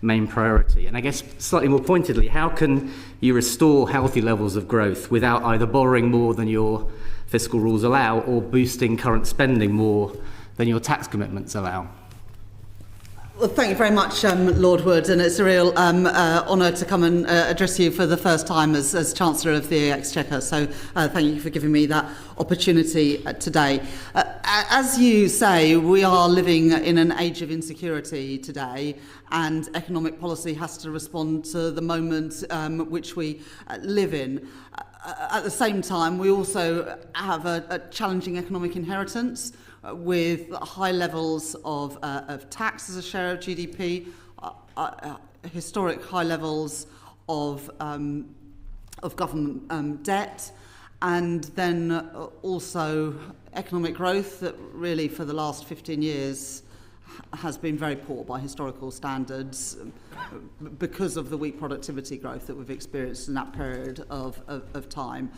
main priority? And I guess slightly more pointedly, how can you restore healthy levels of growth without either borrowing more than your fiscal rules allow or boosting current spending more than your tax commitments allow? Well, thank you very much, Lord Wood, and it's a real honour to come and address you for the first time as Chancellor of the Exchequer, so thank you for giving me that opportunity today. As you say, we are living in an age of insecurity today, and economic policy has to respond to the moment which we live in. At the same time, we also have a challenging economic inheritance with high levels of tax as a share of GDP, historic high levels of government debt, and then also economic growth that really for the last 15 years has been very poor by historical standards because of the weak productivity growth that we've experienced in that period of time.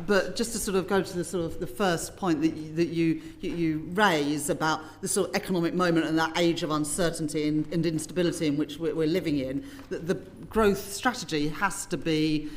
But just to sort of go to the sort of the first point that you raise about the sort of economic moment and that age of uncertainty and instability in which we're living in, the growth strategy has to be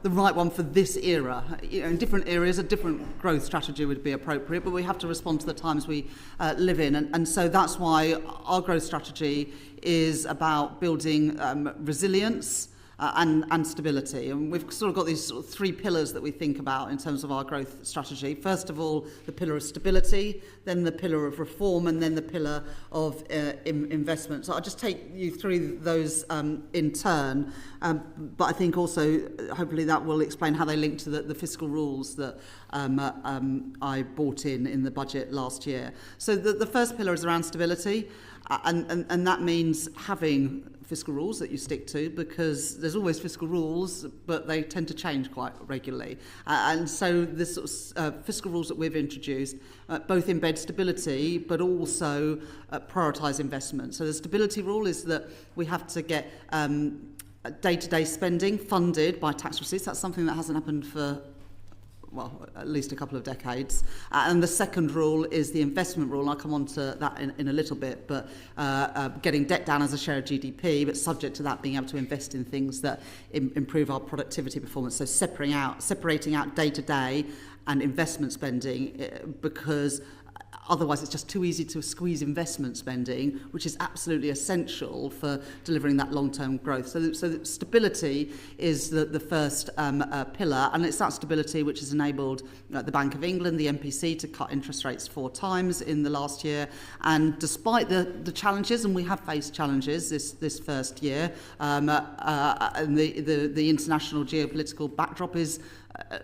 the right one for this era. You know, in different areas, a different growth strategy would be appropriate, but we have to respond to the times we live in. And so that's why our growth strategy is about building resilience and stability. And we've sort of got these sort of three pillars that we think about in terms of our growth strategy. First of all, the pillar of stability, then the pillar of reform, and then the pillar of investment. So I'll just take you through those in turn. But I think also, hopefully, that will explain how they link to the fiscal rules that I brought in the budget last year. So the first pillar is around stability, and that means having fiscal rules that you stick to, because there's always fiscal rules, but they tend to change quite regularly. And so the sort of fiscal rules that we've introduced both embed stability, but also prioritise investment. So the stability rule is that we have to get day-to-day spending funded by tax receipts. That's something that hasn't happened for, well, at least a couple of decades. And the second rule is the investment rule, and I'll come on to that in a little bit, but getting debt down as a share of GDP, but subject to that being able to invest in things that improve our productivity performance. So separating out day-to-day and investment spending, because otherwise it's just too easy to squeeze investment spending, which is absolutely essential for delivering that long-term growth. So stability is the first pillar, and it's that stability which has enabled the Bank of England, the MPC, to cut interest rates 4 times in the last year. And despite the challenges, and we have faced challenges this first year, and the international geopolitical backdrop is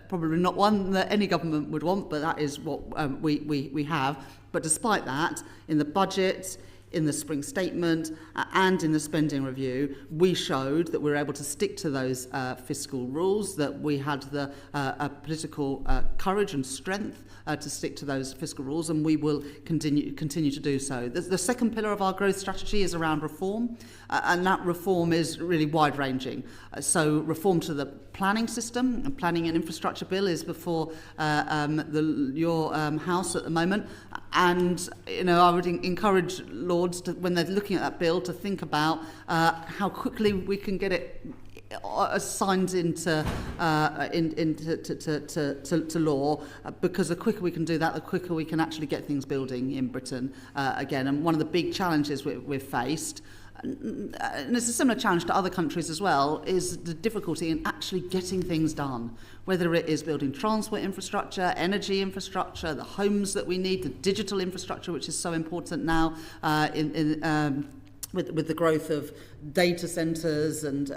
probably not one that any government would want, but that is what we have. But despite that, in the budget, in the spring statement, and in the spending review, we showed that we were able to stick to those fiscal rules, that we had the political courage and strength to stick to those fiscal rules, and we will continue to do so. The second pillar of our growth strategy is around reform, and that reform is really wide-ranging. So reform to the planning system, and planning and infrastructure bill is before your House at the moment, and I would encourage Lords to, when they're looking at that bill, to think about how quickly we can get it signed into law, because the quicker we can do that, the quicker we can actually get things building in Britain again. And one of the big challenges we've faced, and it's a similar challenge to other countries as well, is the difficulty in actually getting things done, whether it is building transport infrastructure, energy infrastructure, the homes that we need, the digital infrastructure, which is so important now with the growth of data centres and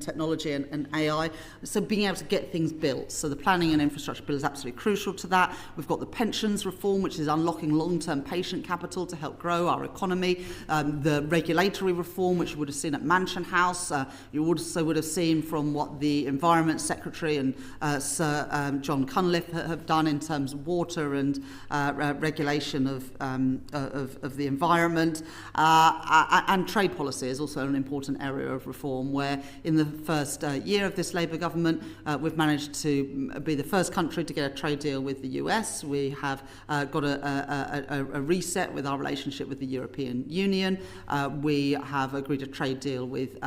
technology and AI. So being able to get things built. So the planning and infrastructure bill is absolutely crucial to that. We've got the pensions reform, which is unlocking long-term patient capital to help grow our economy. The regulatory reform, which you would have seen at Mansion House. You also would have seen from what the Environment Secretary and Sir John Cunliffe have done in terms of water and regulation of the environment. And trade policy is also an important area of reform, where in the first year of this Labour government, we've managed to be the first country to get a trade deal with the US. We have got a reset with our relationship with the European Union. We have agreed a trade deal with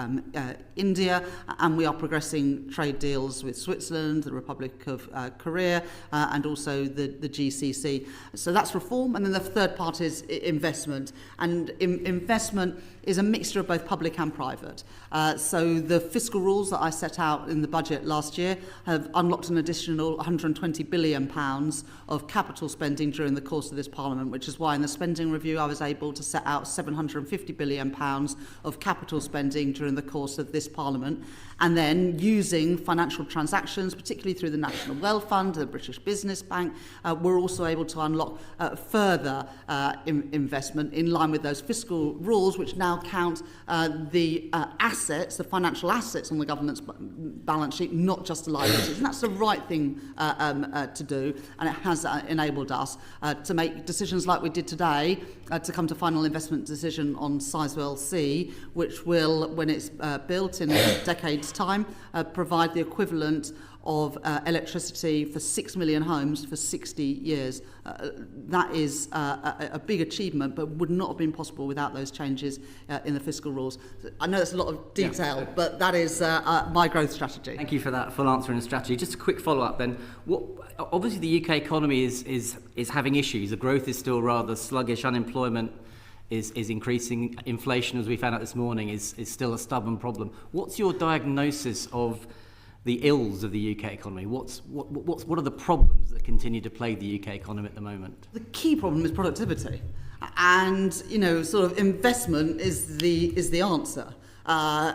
India, and we are progressing trade deals with Switzerland, the Republic of Korea, and also the GCC. So that's reform. And then the third part is investment. And investment is a mixture of both public and private. So the fiscal rules that I set out in the budget last year have unlocked an additional £120 billion of capital spending during the course of this Parliament, which is why in the spending review I was able to set out £750 billion of capital spending during the course of this Parliament. And then using financial transactions, particularly through the National Wealth Fund, the British Business Bank, we're also able to unlock further investment in line with those fiscal rules, which now count the assets, the financial assets on the government's balance sheet, not just the liabilities. And that's the right thing to do, and it has enabled us to make decisions like we did today, to come to final investment decision on Sizewell C, which will, when it's built in a decade's time, provide the equivalent of electricity for 6 million homes for 60 years. That is a big achievement, but would not have been possible without those changes in the fiscal rules. I know that's a lot of detail, but that is my growth strategy. Thank you for that full answer and strategy. Just a quick follow-up then. Obviously the UK economy is having issues. The growth is still rather sluggish. Unemployment is increasing. Inflation, as we found out this morning, is still a stubborn problem. What's your diagnosis of the ills of the UK economy? What are the problems that continue to plague the UK economy at the moment? The key problem is productivity, and sort of investment is the answer.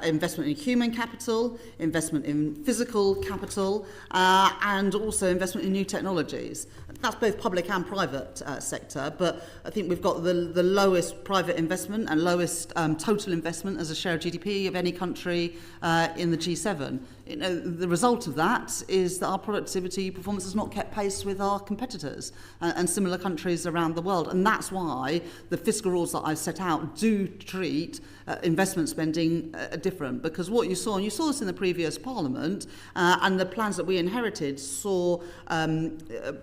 Investment in human capital, investment in physical capital, and also investment in new technologies. That's both public and private sector, but I think we've got the lowest private investment and lowest total investment as a share of GDP of any country in the G7. The result of that is that our productivity performance has not kept pace with our competitors and similar countries around the world. And that's why the fiscal rules that I've set out do treat investment spending different. Because what you saw, and you saw this in the previous Parliament, and the plans that we inherited saw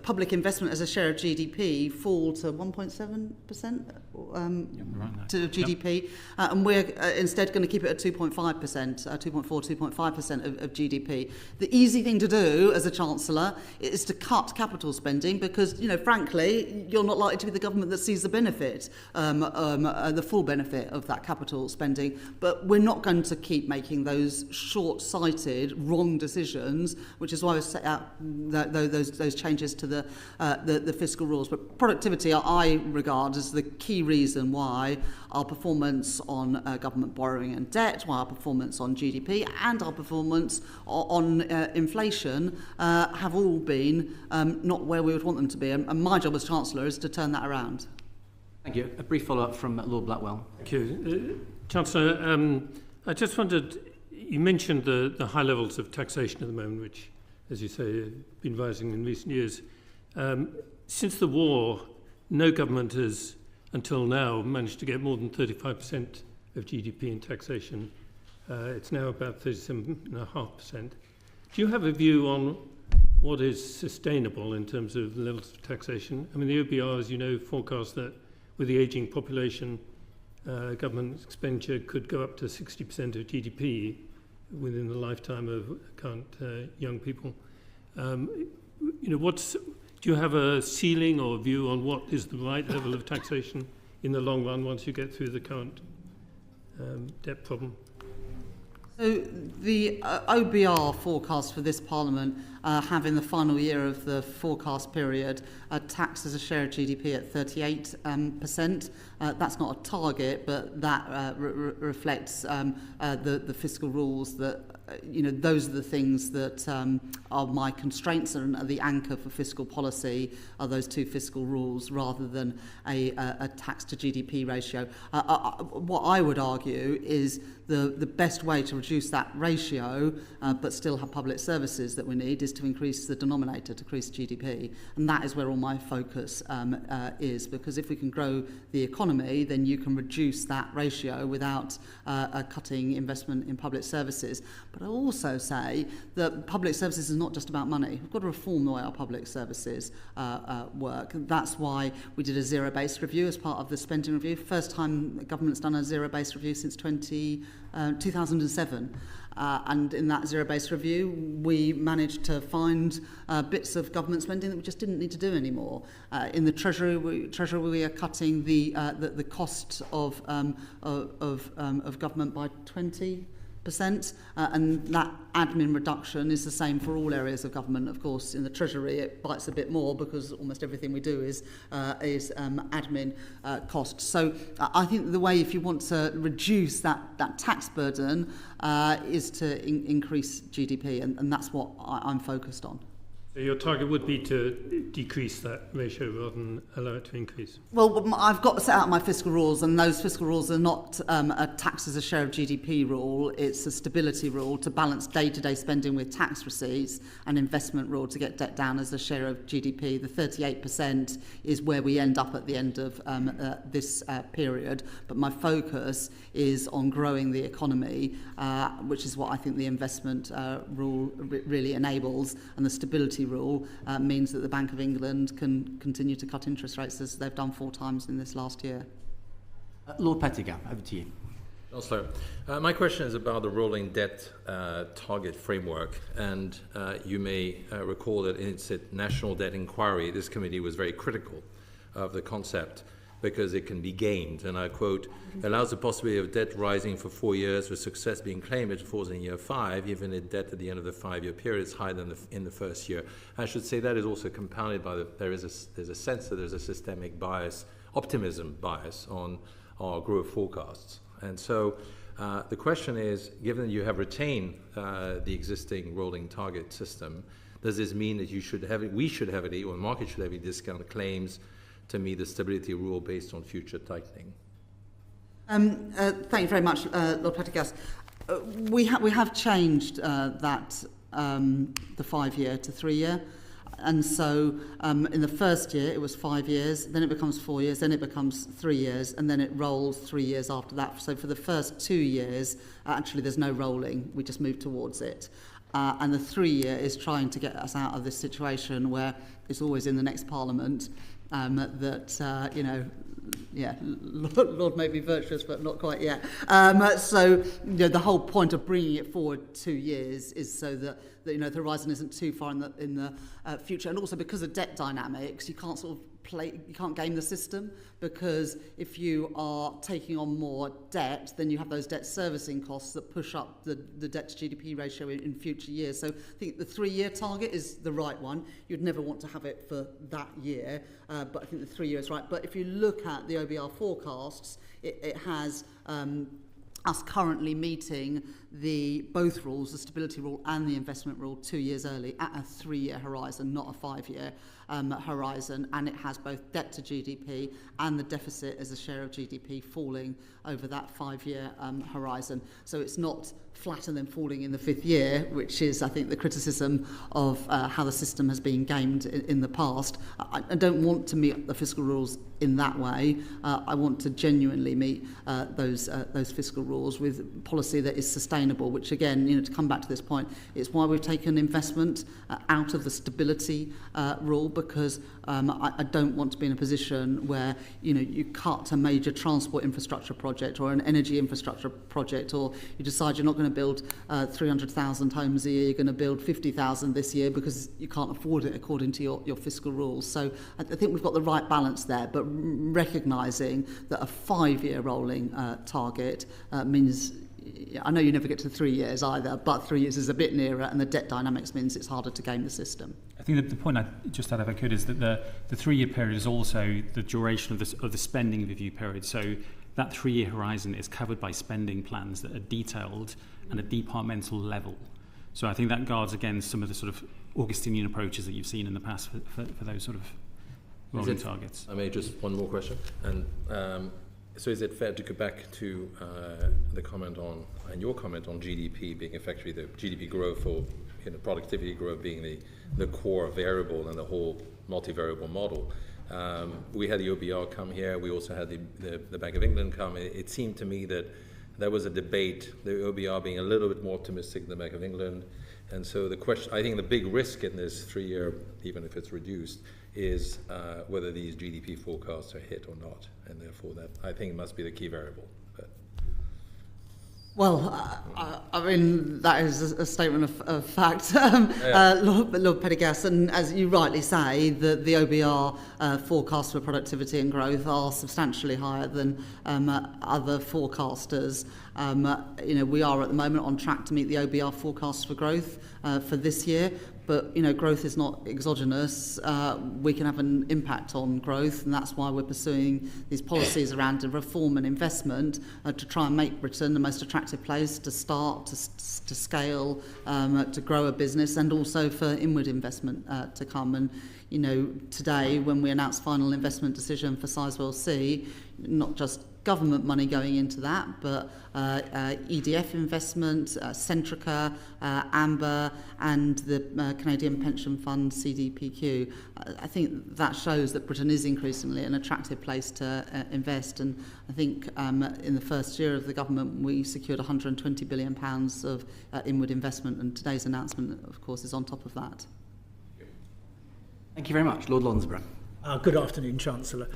public investment as a share of GDP fall to 1.7% to GDP. And we're instead going to keep it at 2.5%, 2.5% of GDP. The easy thing to do as a Chancellor is to cut capital spending because, frankly, you're not likely to be the government that sees the benefit, the full benefit of that capital spending. But we're not going to keep making those short-sighted, wrong decisions, which is why we've set out those changes to the fiscal rules. But productivity, I regard as the key reason why our performance on government borrowing and debt, why our performance on GDP and our performance on inflation have all been not where we would want them to be. And my job as Chancellor is to turn that around. Thank you. A brief follow-up from Lord Blackwell. Thank you. Chancellor, I just wondered, you mentioned the high levels of taxation at the moment, which, as you say, have been rising in recent years. Since the war, no government has, until now, managed to get more than 35% of GDP in taxation. It's now about 37.5%. Do you have a view on what is sustainable in terms of levels of taxation? I mean, the OBR, as you know, forecasts that with the ageing population, government expenditure could go up to 60% of GDP within the lifetime of current young people. Do you have a ceiling or view on what is the right level of taxation in the long run once you get through the current debt problem? So the OBR forecast for this Parliament have in the final year of the forecast period tax as a share of GDP at 38%. That's not a target, but that reflects the fiscal rules that those are the things that are my constraints and are the anchor for fiscal policy, are those two fiscal rules rather than a tax to GDP ratio. What I would argue is the best way to reduce that ratio but still have public services that we need is to increase the denominator, to increase GDP. And that is where all my focus is, because if we can grow the economy, then you can reduce that ratio without cutting investment in public services. But I also say that public services is not just about money. We've got to reform the way our public services work. That's why we did a zero-based review as part of the spending review. First time the government's done a zero-based review since 2007. And in that zero-based review, we managed to find bits of government spending that we just didn't need to do anymore. In the Treasury, we are cutting the cost of government by 20%, and that admin reduction is the same for all areas of government. Of course, in the Treasury, it bites a bit more because almost everything we do is admin costs. So I think the way, if you want to reduce that tax burden, is to increase GDP, and that's what I'm focused on. So your target would be to decrease that ratio rather than allow it to increase? Well, I've got to set out my fiscal rules, and those fiscal rules are not a tax as a share of GDP rule. It's a stability rule to balance day-to-day spending with tax receipts, and investment rule to get debt down as a share of GDP. The 38% is where we end up at the end of this period. But my focus is on growing the economy, which is what I think the investment rule really enables, and the stability rule means that the Bank of England can continue to cut interest rates as they've done 4 times in this last year. Lord Pettigrew, over to you. Chancellor, my question is about the rolling debt target framework, and you may recall that in its national debt inquiry, this committee was very critical of the concept because it can be gamed, and I quote, allows the possibility of debt rising for 4 years with success being claimed if it falls in year 5, even if debt at the end of the 5-year period is higher than in the first year. I should say that is also compounded by there's a sense that there's a systemic bias, optimism bias on our growth forecasts. And so the question is, given that you have retained the existing rolling target system, does this mean that we should heavily, or the market should heavily discount claims to meet the stability rule based on future tightening? Thank you very much, Lord Pettigrew. We have changed that the 5-year to 3-year. And so in the first year, it was 5 years, then it becomes 4 years, then it becomes 3 years, and then it rolls 3 years after that. So for the first 2 years, actually there's no rolling, we just move towards it. And the 3-year is trying to get us out of this situation where it's always in the next Parliament Lord may be virtuous, but not quite yet. So the whole point of bringing it forward 2 years is so that the horizon isn't too far in the future, and also because of debt dynamics, you can't you can't game the system, because if you are taking on more debt, then you have those debt servicing costs that push up the debt to GDP ratio in future years. So I think the 3-year target is the right one. You'd never want to have it for that year, but I think the 3 years is right. But if you look at the OBR forecasts, it has us currently meeting both rules, the stability rule and the investment rule, 2 years early at a 3-year horizon, not a 5-year horizon, and it has both debt to GDP and the deficit as a share of GDP falling over that 5-year horizon. So it's not flat and then falling in the 5th year, which is, I think, the criticism of how the system has been gamed in the past. I don't want to meet the fiscal rules in that way. I want to genuinely meet those fiscal rules with policy that is sustainable, which again, to come back to this point, it's why we've taken investment out of the stability rule, because I don't want to be in a position where you cut a major transport infrastructure project or an energy infrastructure project, or you decide you're not going to build 300,000 homes a year, you're going to build 50,000 this year because you can't afford it according to your fiscal rules. So I think we've got the right balance there, but recognising that a 5-year rolling target means, I know you never get to 3 years either, but 3 years is a bit nearer, and the debt dynamics means it's harder to game the system. I think that the point I just add, if I could, is that the 3-year period is also the duration of the spending review period. So that 3-year horizon is covered by spending plans that are detailed at a departmental level. So I think that guards against some of the sort of Augustinian approaches that you've seen in the past for those sort of rolling targets. I may just one more question. And so is it fair to go back to the comment on, and your comment on GDP being effectively the GDP growth or productivity growth being the core variable and the whole multivariable model? We had the OBR come here. We also had the Bank of England come. It seemed to me that there was a debate, the OBR being a little bit more optimistic than the Bank of England. And so the question, I think the big risk in this 3-year, even if it's reduced, is whether these GDP forecasts are hit or not. And therefore that, I think, must be the key variable. Well, I mean, that is a statement of fact, Lord Pendergast, and as you rightly say, the OBR forecasts for productivity and growth are substantially higher than other forecasters. We are at the moment on track to meet the OBR forecasts for growth for this year. But, growth is not exogenous. We can have an impact on growth, and that's why we're pursuing these policies around reform and investment to try and make Britain the most attractive place to start, to scale, to grow a business, and also for inward investment to come. And, today, when we announced final investment decision for Sizewell C, not just government money going into that, but EDF investment, Centrica, Amber, and the Canadian Pension Fund, CDPQ. I think that shows that Britain is increasingly an attractive place to invest. And I think in the first year of the government, we secured £120 billion of inward investment, and today's announcement, of course, is on top of that. Thank you very much. Lord Lonsborough. Good afternoon, Chancellor.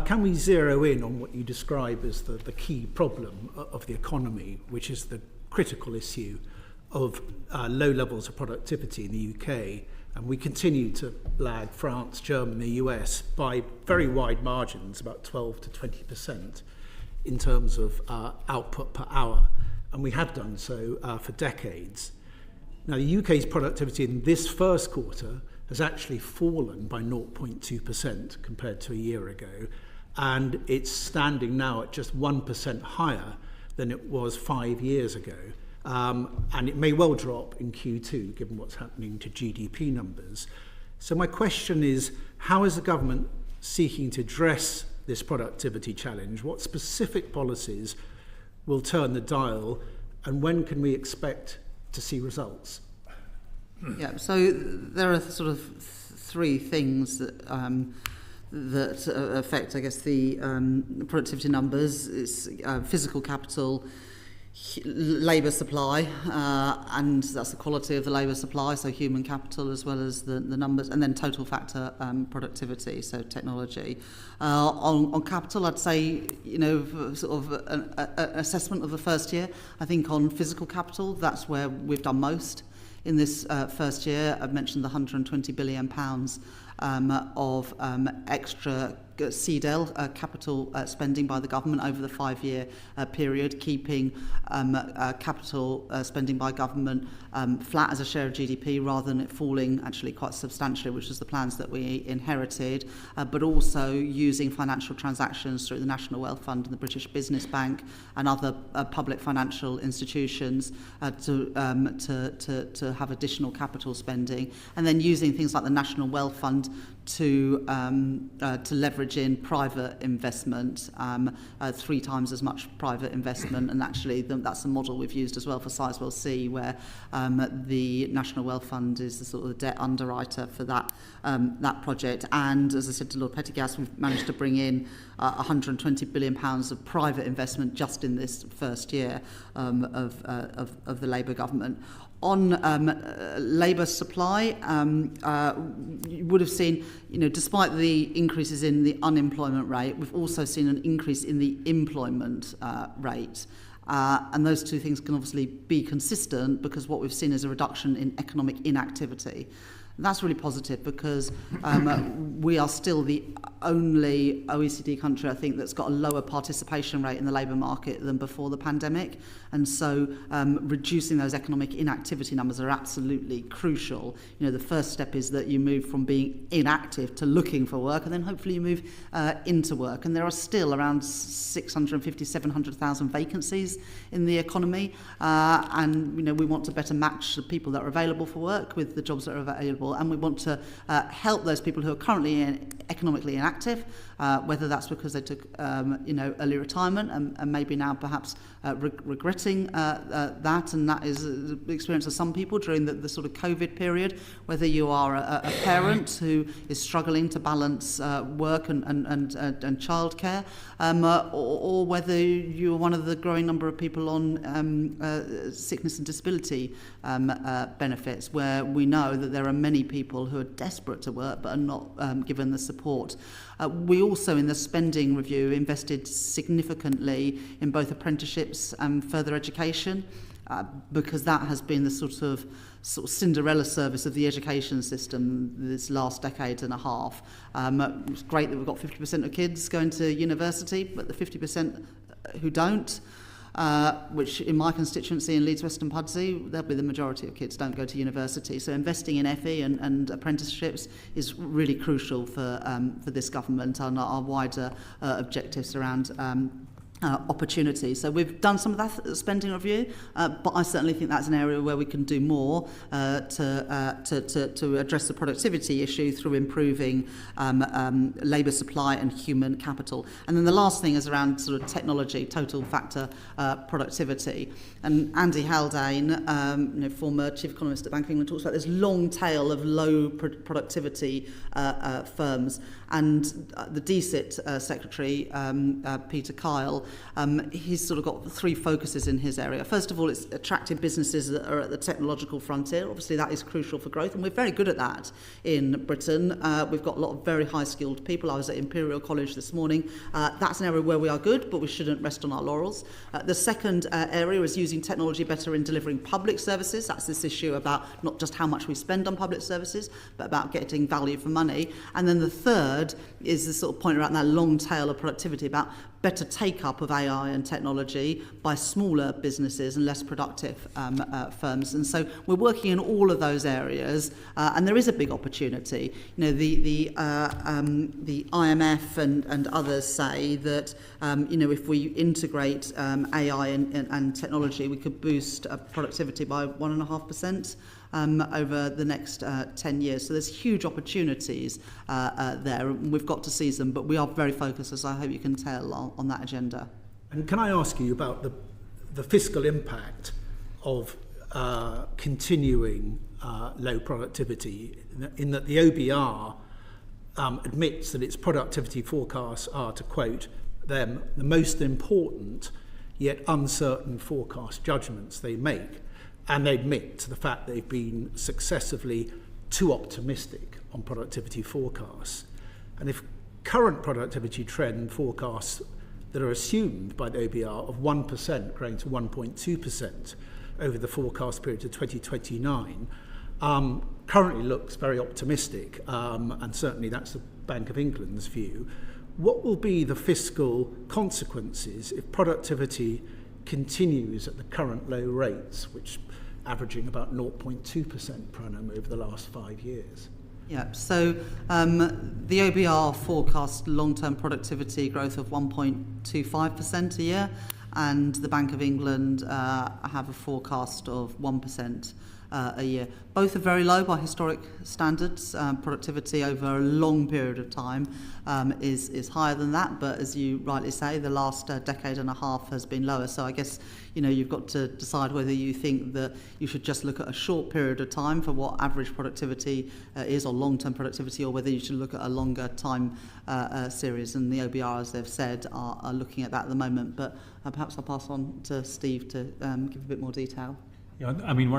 Can we zero in on what you describe as the key problem of the economy, which is the critical issue of low levels of productivity in the UK? And we continue to lag France, Germany, US by very wide margins, about 12 to 20% in terms of output per hour. And we have done so for decades. Now, the UK's productivity in this first quarter has actually fallen by 0.2% compared to a year ago, and it's standing now at just 1% higher than it was 5 years ago. And it may well drop in Q2, given what's happening to GDP numbers. So my question is, how is the government seeking to address this productivity challenge? What specific policies will turn the dial, and when can we expect to see results? Yeah, so there are sort of three things that affect, I guess, the productivity numbers. It's physical capital, labour supply, and that's the quality of the labour supply, so human capital as well as the numbers, and then total factor productivity, so technology. On capital, I'd say, sort of an assessment of the first year. I think on physical capital, that's where we've done most. In this first year, I've mentioned the £120 billion of extra CDEL capital spending by the government over the 5-year period, keeping capital spending by government flat as a share of GDP rather than it falling actually quite substantially, which was the plans that we inherited, but also using financial transactions through the National Wealth Fund and the British Business Bank and other public financial institutions to have additional capital spending, and then using things like the National Wealth Fund to leverage in private investment, 3 times as much private investment, and actually that's the model we've used as well for Sizewell C, where the National Wealth Fund is the sort of debt underwriter for that project. And as I said to Lord Pendergast, we've managed to bring in £120 billion of private investment just in this first year of the Labour government. On labour supply, you would have seen, despite the increases in the unemployment rate, we've also seen an increase in the employment rate. And those two things can obviously be consistent because what we've seen is a reduction in economic inactivity. That's really positive because we are still the only OECD country, I think, that's got a lower participation rate in the labour market than before the pandemic. And so reducing those economic inactivity numbers are absolutely crucial. You know, the first step is that you move from being inactive to looking for work, and then hopefully you move into work. And there are still around 650, 700,000 vacancies in the economy. And, you know, we want to better match the people that are available for work with the jobs that are available. And we want to help those people who are currently economically inactive, whether that's because they took early retirement and maybe now perhaps regretting that, and that is the experience of some people during the sort of COVID period, whether you are a parent who is struggling to balance work and childcare, or whether you're one of the growing number of people on sickness and disability benefits, where we know that there are many people who are desperate to work but are not given the support. We also, in the spending review, invested significantly in both apprenticeships and further education, because that has been the sort of Cinderella service of the education system this last decade and a half. It's great that we've got 50% of kids going to university, but the 50% who don't, which in my constituency in Leeds Western Pudsey, there'll be the majority of kids don't go to university. So investing in FE and apprenticeships is really crucial for this government and our wider objectives around opportunity. So we've done some of that spending review, but I certainly think that's an area where we can do more to address the productivity issue through improving labour supply and human capital. And then the last thing is around sort of technology, total factor productivity. And Andy Haldane, former chief economist at Bank of England, talks about this long tail of low productivity firms. And the DSIT secretary, Peter Kyle, he's sort of got three focuses in his area. First of all, it's attracting businesses that are at the technological frontier. Obviously, that is crucial for growth, and we're very good at that in Britain. We've got a lot of very high-skilled people. I was at Imperial College this morning. That's an area where we are good, but we shouldn't rest on our laurels. The second area is using technology better in delivering public services. That's this issue about not just how much we spend on public services, but about getting value for money. And then the third is the sort of point around that long tail of productivity, about better take-up of AI and technology by smaller businesses and less productive firms. And so we're working in all of those areas, and there is a big opportunity. You know, the IMF and others say that if we integrate AI and technology, we could boost productivity by 1.5%. Over the next 10 years. So there's huge opportunities there, and we've got to seize them, but we are very focused, as I hope you can tell, on that agenda. And can I ask you about the fiscal impact of continuing low productivity, in that the OBR admits that its productivity forecasts are, to quote them, the most important yet uncertain forecast judgments they make. And they admit to the fact they've been successively too optimistic on productivity forecasts. And if current productivity trend forecasts that are assumed by the OBR of 1% growing to 1.2% over the forecast period to 2029 currently looks very optimistic, and certainly that's the Bank of England's view. What will be the fiscal consequences if productivity continues at the current low rates, which averaging about 0.2% per annum over the last 5 years? Yeah, so the OBR forecast long-term productivity growth of 1.25% a year, and the Bank of England have a forecast of 1% a year. Both are very low by historic standards. Productivity over a long period of time is higher than that, but as you rightly say, the last decade and a half has been lower. So I guess you've got to decide whether you think that you should just look at a short period of time for what average productivity is, or long-term productivity, or whether you should look at a longer time series. And the OBR, as they've said, are looking at that at the moment. But perhaps I'll pass on to Steve to give a bit more detail. Yeah, I mean,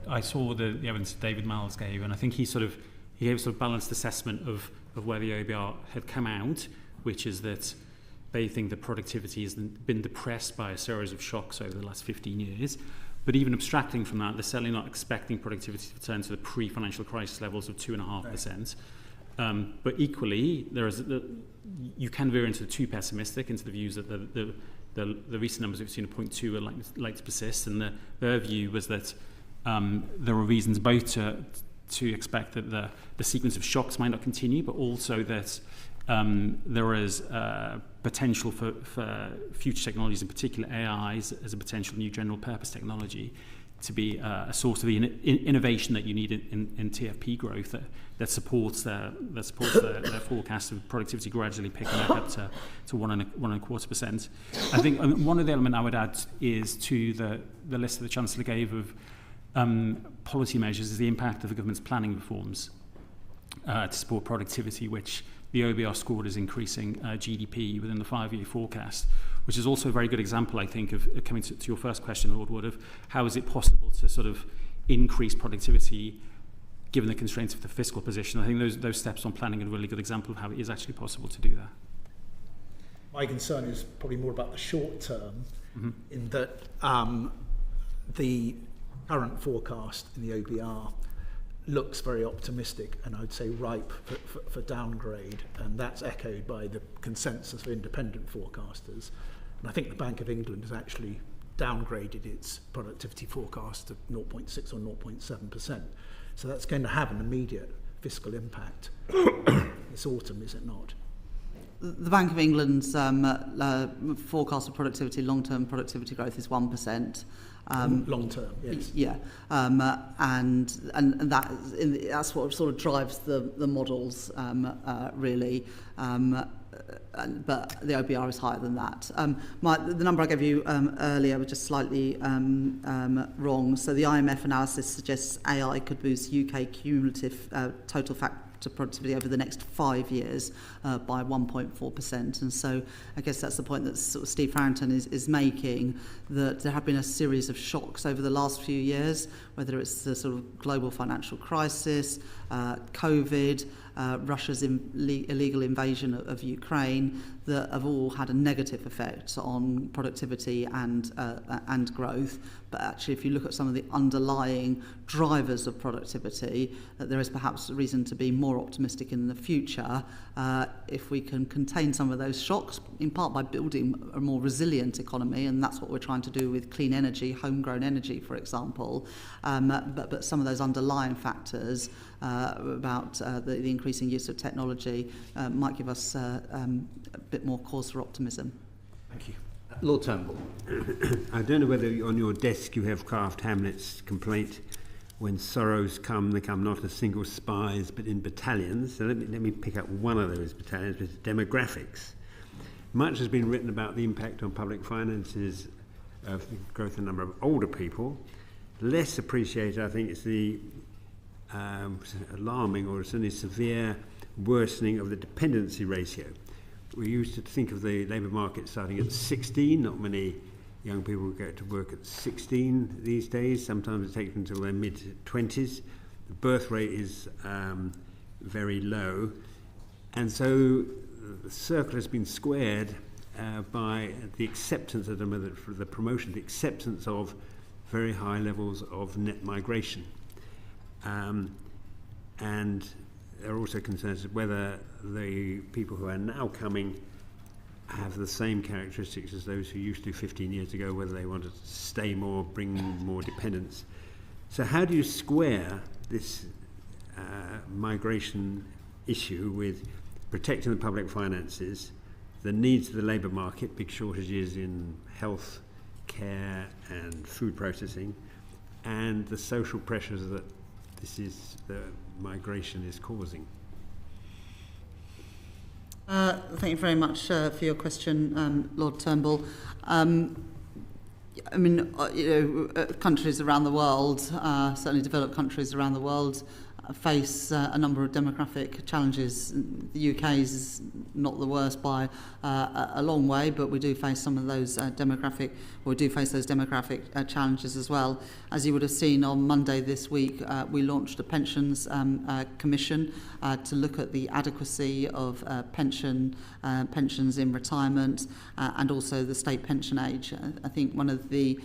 I saw the evidence that David Miles gave, and I think he gave a sort of balanced assessment of where the OBR had come out, which is that they think that productivity has been depressed by a series of shocks over the last 15 years, But even abstracting from that, they're certainly not expecting productivity to return to the pre-financial crisis levels of 2.5%. But equally, you can veer into the too pessimistic, into the views that the recent numbers we've seen of 0.2 are like to persist, and their view was that there are reasons both to expect that the sequence of shocks might not continue, but also that there is potential for future technologies, in particular AI as a potential new general purpose technology, to be a source of the innovation that you need in TFP growth that supports their forecast of productivity gradually picking back up to 1.25%. I think one of the elements I would add is to the list that the Chancellor gave of policy measures is the impact of the government's planning reforms to support productivity, which the OBR scored as increasing GDP within the 5-year forecast, which is also a very good example, I think, of coming to your first question, Lord Wood, of how is it possible to sort of increase productivity given the constraints of the fiscal position. I think those steps on planning are a really good example of how it is actually possible to do that. My concern is probably more about the short term, in that the current forecast in the OBR looks very optimistic and I'd say ripe for downgrade, and that's echoed by the consensus of independent forecasters. And I think the Bank of England has actually downgraded its productivity forecast to 0.6 or 0.7%. So that's going to have an immediate fiscal impact this autumn, is it not? The Bank of England's forecast of productivity, long-term productivity growth, is 1%. Long term, yes. Yeah, and that's what sort of drives the models, really. But the OBR is higher than that. The number I gave you earlier was just slightly wrong. So the IMF analysis suggests AI could boost UK cumulative total factor productivity over the next 5 years by 1.4%. And so I guess that's the point that sort of Steve Farrington is making, that there have been a series of shocks over the last few years, whether it's the sort of global financial crisis, COVID, Russia's illegal invasion of Ukraine, that have all had a negative effect on productivity and growth. But actually, if you look at some of the underlying drivers of productivity, there is perhaps reason to be more optimistic in the future if we can contain some of those shocks, in part by building a more resilient economy, and that's what we're trying to do with clean energy, homegrown energy, for example. But some of those underlying factors about the increasing use of technology might give us a bit more cause for optimism. Thank you. Lord Turnbull. I don't know whether on your desk you have Kraft Hamlet's complaint, when sorrows come, they come not as single spies but in battalions. So let me pick up one of those battalions, which is demographics. Much has been written about the impact on public finances of the growth in the number of older people. Less appreciated, I think, is the alarming or certainly severe worsening of the dependency ratio. We used to think of the labour market starting at 16. Not many young people go to work at 16 these days. Sometimes it takes them until their mid-20s. The birth rate is very low. And so the circle has been squared by the acceptance of the promotion, the acceptance of very high levels of net migration. And there are also concerns whether the people who are now coming have the same characteristics as those who used to 15 years ago, whether they want to stay more, bring more dependence. So how do you square this migration issue with protecting the public finances, the needs of the labour market, big shortages in health care and food processing, and the social pressures that the migration is causing? Thank you very much for your question, Lord Turnbull. Countries around the world, certainly developed countries around the world, face a number of demographic challenges. The UK is not the worst by a long way, but we do face some of those demographic challenges as well. As you would have seen on Monday this week, we launched a pensions commission to look at the adequacy of pensions in retirement and also the state pension age. I think one of the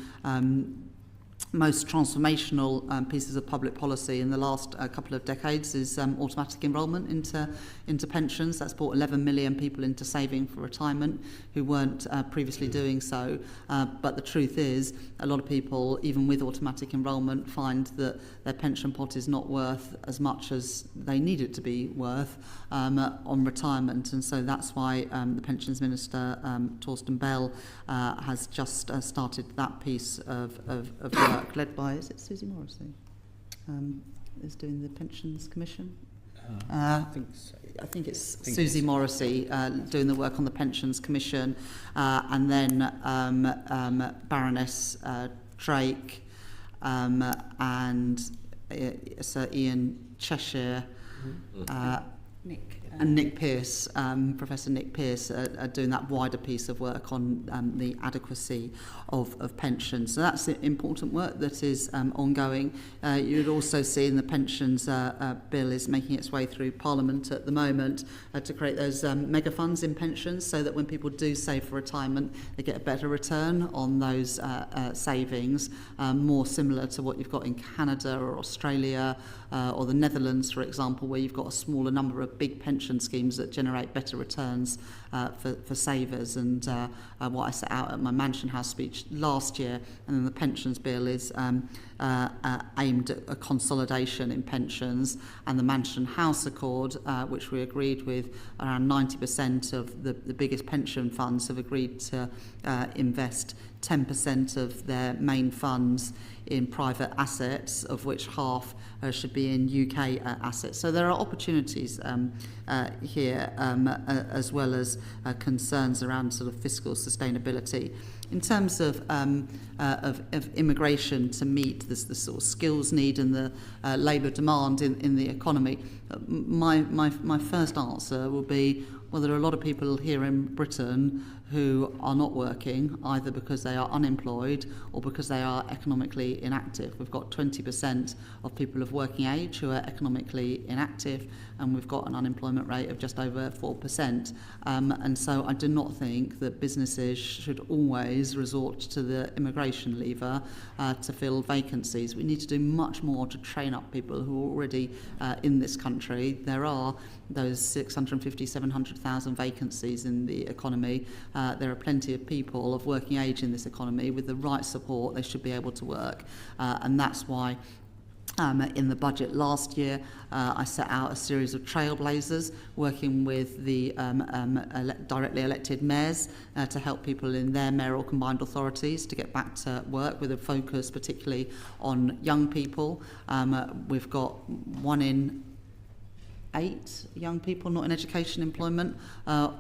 most transformational pieces of public policy in the last couple of decades is automatic enrolment into pensions. That's brought 11 million people into saving for retirement who weren't previously doing so. But the truth is, a lot of people, even with automatic enrolment, find that their pension pot is not worth as much as they need it to be worth on retirement. And so that's why the Pensions Minister, Torsten Bell, has just started that piece of work, led by, is it Susie Morrissey, is doing the Pensions Commission? I think it's Susie Morrissey doing the work on the Pensions Commission, and then Baroness Drake and Sir Ian Cheshire, and Nick Pearce, Professor Nick Pearce, are doing that wider piece of work on the adequacy of pensions. So that's important work that is ongoing. You would also see in the pensions bill is making its way through Parliament at the moment to create those mega funds in pensions, so that when people do save for retirement, they get a better return on those savings, more similar to what you've got in Canada or Australia or the Netherlands, for example, where you've got a smaller number of big pension schemes that generate better returns for savers. And what I set out at my Mansion House speech last year, and then the pensions bill is aimed at a consolidation in pensions, and the Mansion House Accord, which we agreed with around 90% of the biggest pension funds have agreed to invest 10% of their main funds in private assets, of which half should be in UK assets. So there are opportunities here, as well as concerns around sort of fiscal sustainability. In terms of immigration to meet the sort of skills need and the labour demand in the economy, my first answer will be, well, there are a lot of people here in Britain who are not working, either because they are unemployed or because they are economically inactive. We've got 20% of people of working age who are economically inactive, and we've got an unemployment rate of just over 4%. And so I do not think that businesses should always resort to the immigration lever to fill vacancies. We need to do much more to train up people who are already in this country. There are those 650, 700,000 vacancies in the economy. There are plenty of people of working age in this economy. With the right support, they should be able to work. And that's why in the budget last year, I set out a series of trailblazers working with the directly elected mayors to help people in their mayoral combined authorities to get back to work, with a focus particularly on young people. We've got 1 in 8 young people not in education, employment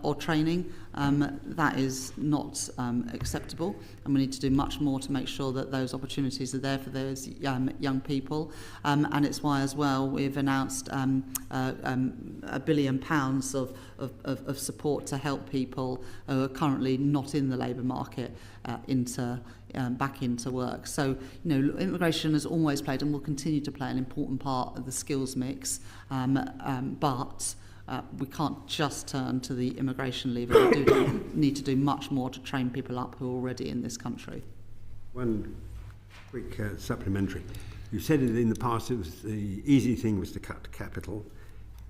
or training. That is not acceptable, and we need to do much more to make sure that those opportunities are there for those young people. And it's why as well we've announced £1 billion of support to help people who are currently not in the labour market back into work. So, immigration has always played and will continue to play an important part of the skills mix, but we can't just turn to the immigration lever. We do need to do much more to train people up who are already in this country. One quick supplementary. You said it in the past, it was the easy thing was to cut capital.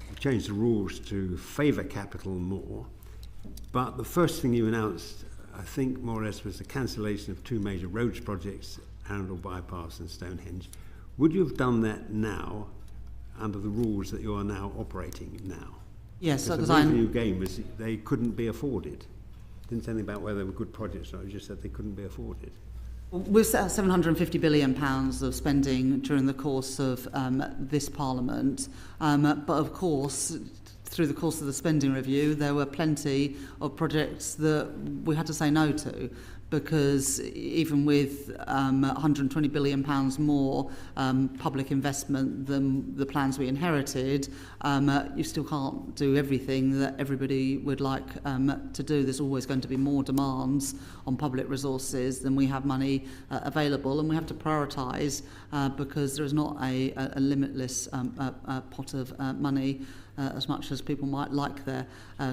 You changed the rules to favour capital more. But the first thing you announced, I think more or less, was the cancellation of 2 major roads projects, Arundel Bypass and Stonehenge. Would you have done that now under the rules that you are now operating now? Yes, because the revenue gain was they couldn't be afforded. Didn't say anything about whether they were good projects or not, you just said they couldn't be afforded. We've set out £750 billion of spending during the course of this Parliament, but of course, through the course of the spending review, there were plenty of projects that we had to say no to, because even with £120 billion more public investment than the plans we inherited, you still can't do everything that everybody would like to do. There's always going to be more demands on public resources than we have money available, and we have to prioritise because there is not a limitless pot of money as much as people might like there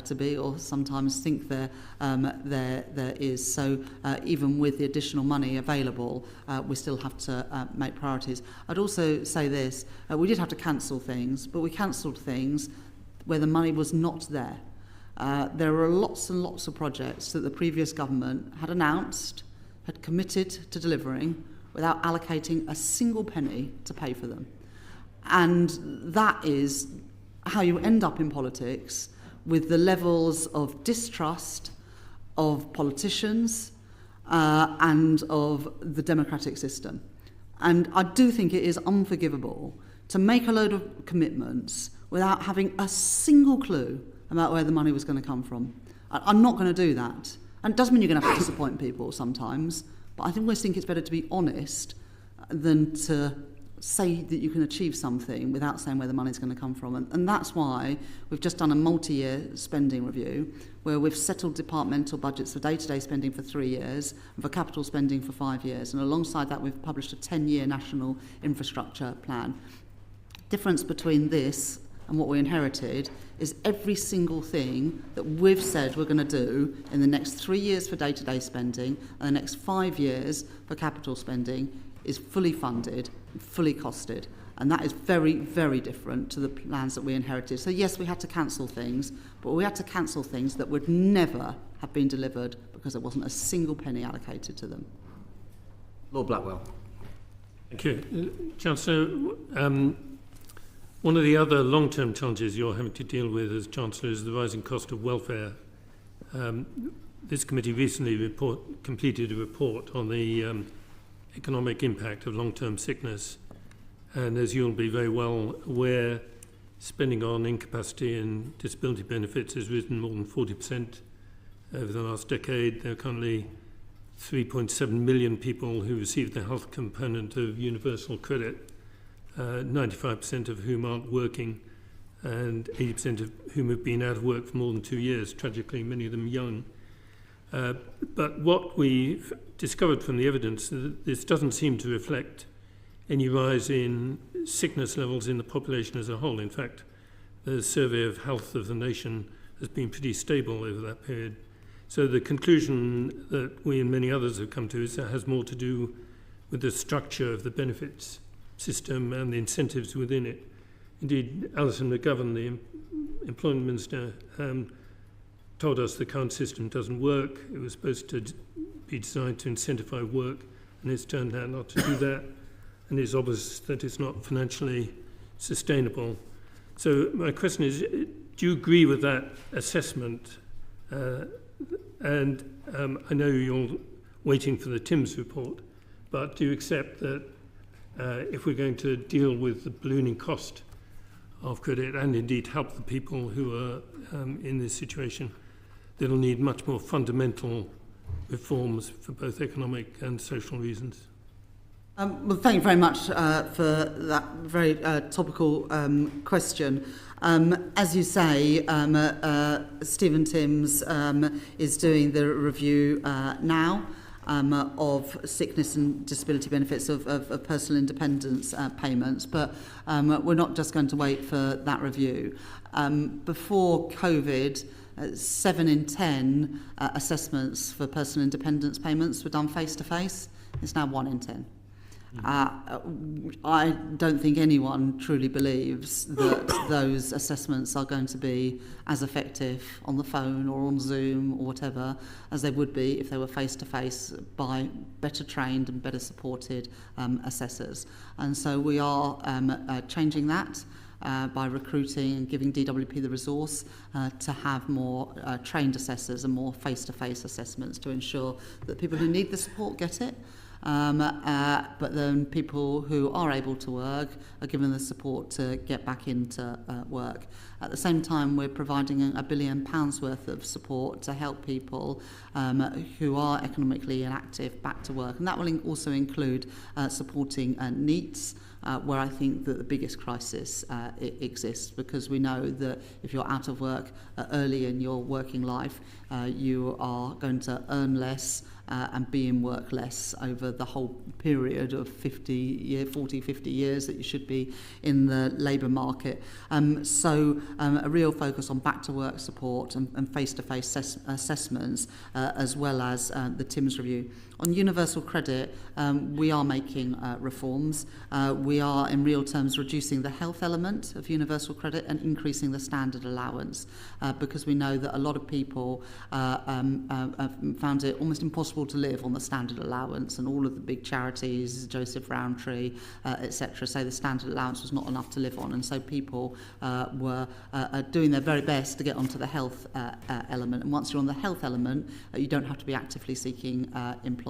to be, or sometimes think there is. So even with the additional money available, we still have to make priorities. I'd also say this, we did have to cancel things, but we cancelled things where the money was not there. There were lots and lots of projects that the previous government had announced, had committed to delivering, without allocating a single penny to pay for them. And that is how you end up in politics, with the levels of distrust of politicians and of the democratic system. And I do think it is unforgivable to make a load of commitments without having a single clue about where the money was going to come from. I'm not going to do that. And it doesn't mean you're going to have to disappoint people sometimes, but I always think it's better to be honest than to say that you can achieve something without saying where the money's going to come from. And that's why we've just done a multi-year spending review where we've settled departmental budgets for day-to-day spending for 3 years and for capital spending for 5 years. And alongside that, we've published a 10-year national infrastructure plan. Difference between this and what we inherited is every single thing that we've said we're going to do in the next 3 years for day-to-day spending and the next 5 years for capital spending is fully funded, fully costed. And that is very, very different to the plans that we inherited. So yes, we had to cancel things, but we had to cancel things that would never have been delivered because there wasn't a single penny allocated to them. Lord Blackwell. Thank you. Chancellor, one of the other long-term challenges you're having to deal with as Chancellor is the rising cost of welfare. This committee recently completed a report on the economic impact of long-term sickness. And as you'll be very well aware, spending on incapacity and disability benefits has risen more than 40% over the last decade. There are currently 3.7 million people who receive the health component of universal credit, 95% of whom aren't working, and 80% of whom have been out of work for more than 2 years, tragically, many of them young. But what we've discovered from the evidence is that this doesn't seem to reflect any rise in sickness levels in the population as a whole. In fact, the survey of health of the nation has been pretty stable over that period. So the conclusion that we and many others have come to is that has more to do with the structure of the benefits system and the incentives within it. Indeed, Alison McGovern, the Employment Minister, told us the current system doesn't work. It was supposed to be designed to incentivise work, and it's turned out not to do that. And it's obvious that it's not financially sustainable. So my question is, do you agree with that assessment? And I know you're waiting for the Timms report, but do you accept that if we're going to deal with the ballooning cost of credit and indeed help the people who are in this situation, they'll need much more fundamental reforms for both economic and social reasons? Well, thank you very much for that very topical question. As you say, Stephen Timms is doing the review now of sickness and disability benefits of personal independence payments, but we're not just going to wait for that review. Before COVID, 7 in 10 assessments for personal independence payments were done face-to-face. It's now 1 in 10. I don't think anyone truly believes that those assessments are going to be as effective on the phone or on Zoom or whatever as they would be if they were face-to-face by better trained and better supported assessors. And so we are changing that by recruiting and giving DWP the resource to have more trained assessors and more face-to-face assessments to ensure that people who need the support get it. But then people who are able to work are given the support to get back into work. At the same time, we're providing £1 billion worth of support to help people who are economically inactive back to work. And that will also include supporting NEETs, where I think that the biggest crisis exists, because we know that if you're out of work early in your working life, you are going to earn less and be in work less over the whole period of 50 years that you should be in the labour market. So a real focus on back to work support and face-to-face assessments, as well as the TIMS review. On universal credit, we are making reforms. We are, in real terms, reducing the health element of universal credit and increasing the standard allowance, because we know that a lot of people have found it almost impossible to live on the standard allowance, and all of the big charities, Joseph Rowntree, etc., say the standard allowance was not enough to live on, and so people were doing their very best to get onto the health element. And once you're on the health element, you don't have to be actively seeking employment.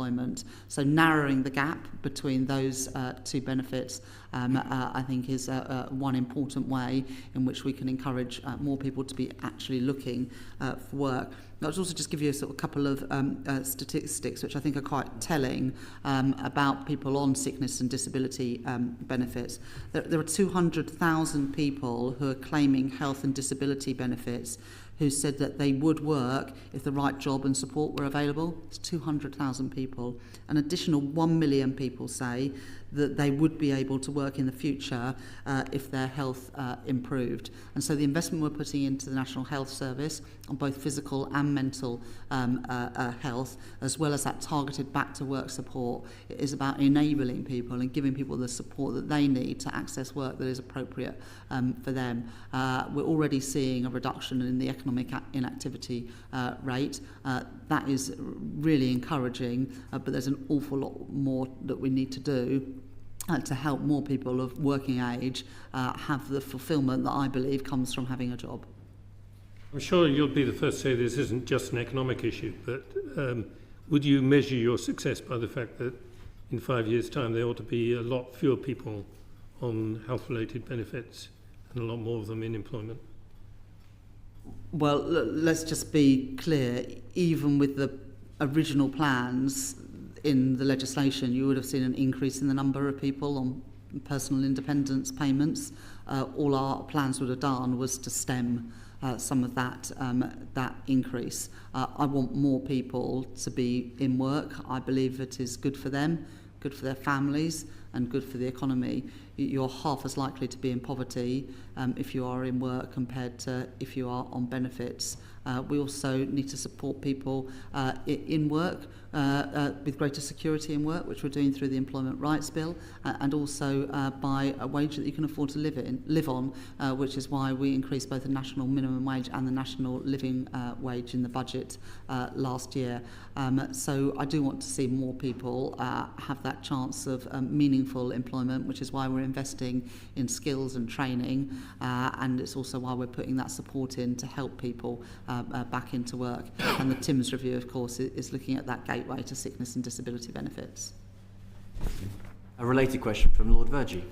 So narrowing the gap between those two benefits, I think, is one important way in which we can encourage more people to be actually looking for work. I'll also just give you a couple of statistics which I think are quite telling about people on sickness and disability benefits. There are 200,000 people who are claiming health and disability benefits who said that they would work if the right job and support were available. It's 200,000 people. An additional 1 million people say that they would be able to work in the future if their health improved. And so the investment we're putting into the National Health Service on both physical and mental health, as well as that targeted back-to-work support, is about enabling people and giving people the support that they need to access work that is appropriate for them. We're already seeing a reduction in the economic inactivity rate. That is really encouraging, but there's an awful lot more that we need to do to help more people of working age have the fulfilment that I believe comes from having a job. I'm sure you'll be the first to say this isn't just an economic issue, but would you measure your success by the fact that in 5 years' time there ought to be a lot fewer people on health-related benefits and a lot more of them in employment? Well, let's just be clear, even with the original plans in the legislation, you would have seen an increase in the number of people on personal independence payments. All our plans would have done was to stem some of that increase. I want more people to be in work. I believe it is good for them, good for their families, and good for the economy. You're half as likely to be in poverty if you are in work compared to if you are on benefits. We also need to support people in work with greater security in work, which we're doing through the Employment Rights Bill, and also by a wage that you can afford to live on, which is why we increased both the national minimum wage and the national living wage in the budget last year. So I do want to see more people have that chance of meaningful employment, which is why we're investing in skills and training, and it's also why we're putting that support in to help people back into work. And the TIMS review, of course, is looking at that gateway to sickness and disability benefits. A related question from Lord Vergie.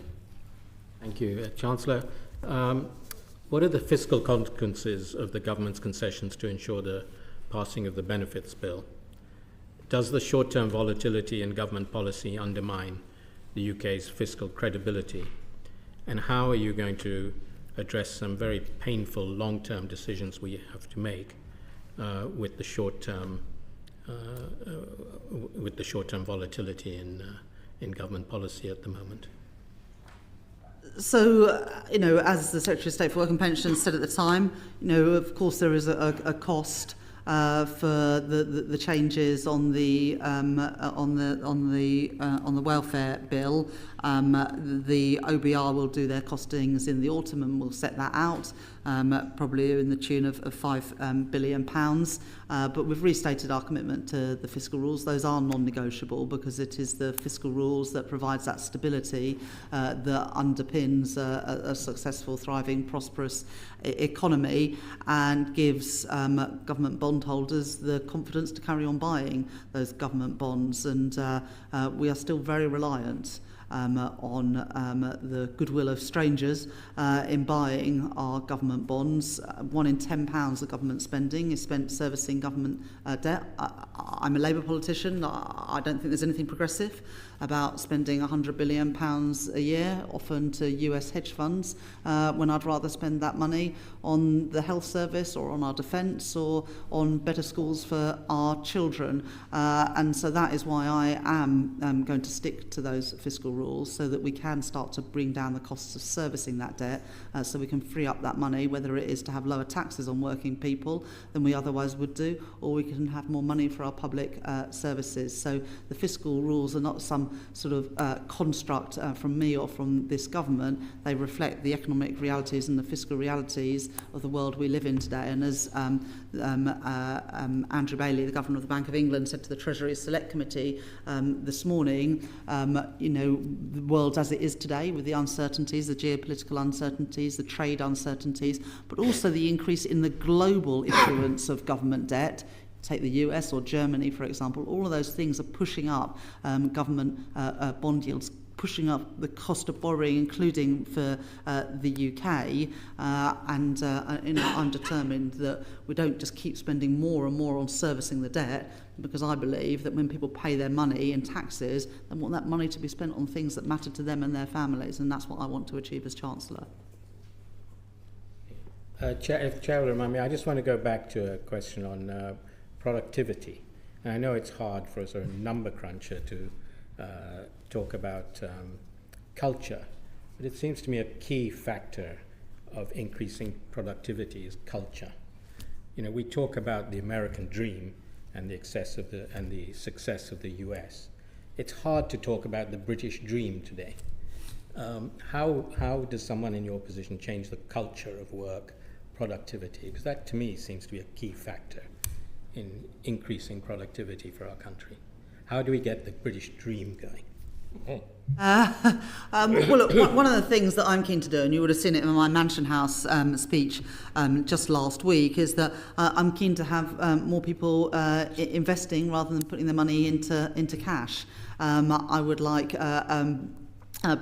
Thank you, Chancellor. What are the fiscal consequences of the government's concessions to ensure the passing of the benefits bill? Does the short-term volatility in government policy undermine the UK's fiscal credibility? And how are you going to address some very painful long-term decisions we have to make with the short-term volatility in government policy at the moment? So, as the Secretary of State for Work and Pensions said at the time, of course there is a cost for the changes on the welfare bill. The OBR will do their costings in the autumn and will set that out, probably in the tune of £5 billion. But we've restated our commitment to the fiscal rules. Those are non-negotiable because it is the fiscal rules that provides that stability that underpins a successful, thriving, prosperous economy and gives government bondholders the confidence to carry on buying those government bonds. And we are still very reliant on the goodwill of strangers in buying our government bonds. 1 in £10 of government spending is spent servicing government debt. I'm a Labour politician. I don't think there's anything progressive about spending £100 billion a year, often to US hedge funds, when I'd rather spend that money on the health service or on our defence or on better schools for our children. And so that is why I am going to stick to those fiscal rules, so that we can start to bring down the costs of servicing that debt, so we can free up that money, whether it is to have lower taxes on working people than we otherwise would do, or we can have more money for our public services. So the fiscal rules are not some sort of construct from me or from this government. They reflect the economic realities and the fiscal realities of the world we live in today. And as Andrew Bailey, the Governor of the Bank of England, said to the Treasury Select Committee this morning, the world as it is today, with the uncertainties, the geopolitical uncertainties, the trade uncertainties, but also the increase in the global issuance of government debt. Take the US or Germany, for example. All of those things are pushing up government bond yields, pushing up the cost of borrowing, including for the UK. And I'm determined that we don't just keep spending more and more on servicing the debt, because I believe that when people pay their money in taxes, they want that money to be spent on things that matter to them and their families, and that's what I want to achieve as Chancellor. If Chair will remind me, I just want to go back to a question on productivity. And I know it's hard for a sort of number cruncher to talk about culture, but it seems to me a key factor of increasing productivity is culture. We talk about the American dream and the success of the US. It's hard to talk about the British dream today. How does someone in your position change the culture of work, productivity? Because that, to me, seems to be a key factor in increasing productivity for our country. How do we get the British dream going? Well, look, one of the things that I'm keen to do, and you would have seen it in my Mansion House speech just last week, is that I'm keen to have more people investing rather than putting their money into cash. I would like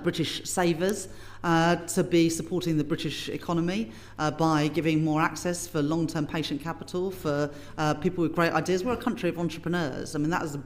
British savers to be supporting the British economy by giving more access for long-term patient capital for people with great ideas. We're a country of entrepreneurs. I mean, that is the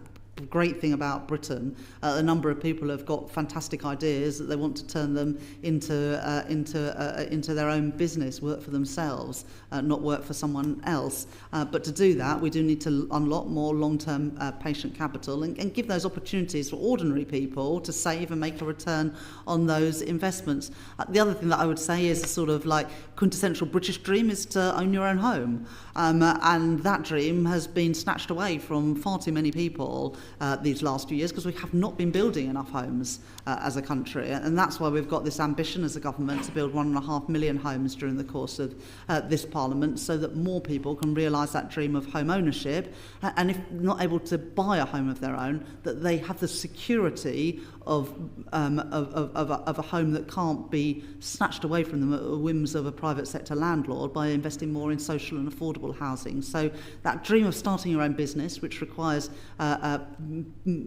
great thing about Britain. A number of people have got fantastic ideas that they want to turn them into their own business, work for themselves, not work for someone else. But to do that, we do need to unlock more long-term patient capital and give those opportunities for ordinary people to save and make a return on those investments. The other thing that I would say is a sort of like quintessential British dream is to own your own home. And that dream has been snatched away from far too many people these last few years, because we have not been building enough homes as a country, and that's why we've got this ambition as a government to build 1.5 million homes during the course of this Parliament, so that more people can realise that dream of home ownership, and if not able to buy a home of their own, that they have the security of a home that can't be snatched away from them at the whims of a private sector landlord by investing more in social and affordable housing. So that dream of starting your own business, which requires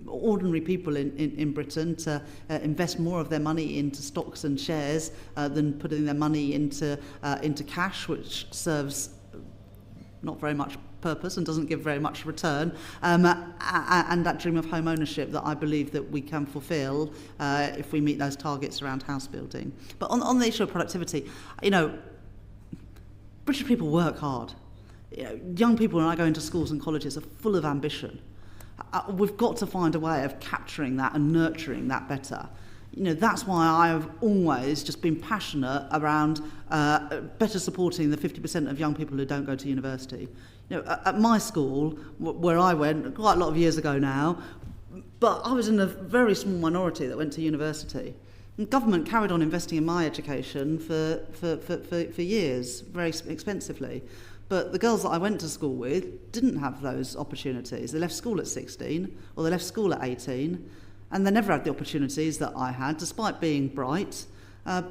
ordinary people in Britain to invest more of their money into stocks and shares than putting their money into cash, which serves not very much purpose and doesn't give very much return, and that dream of home ownership that I believe that we can fulfil if we meet those targets around house building. But on the issue of productivity, British people work hard. Young people, when I go into schools and colleges, are full of ambition. We've got to find a way of capturing that and nurturing that better. That's why I've always just been passionate around better supporting the 50% of young people who don't go to university. At my school, where I went quite a lot of years ago now, but I was in a very small minority that went to university. And government carried on investing in my education for years, very expensively. But the girls that I went to school with didn't have those opportunities. They left school at 16, or they left school at 18, and they never had the opportunities that I had, despite being bright,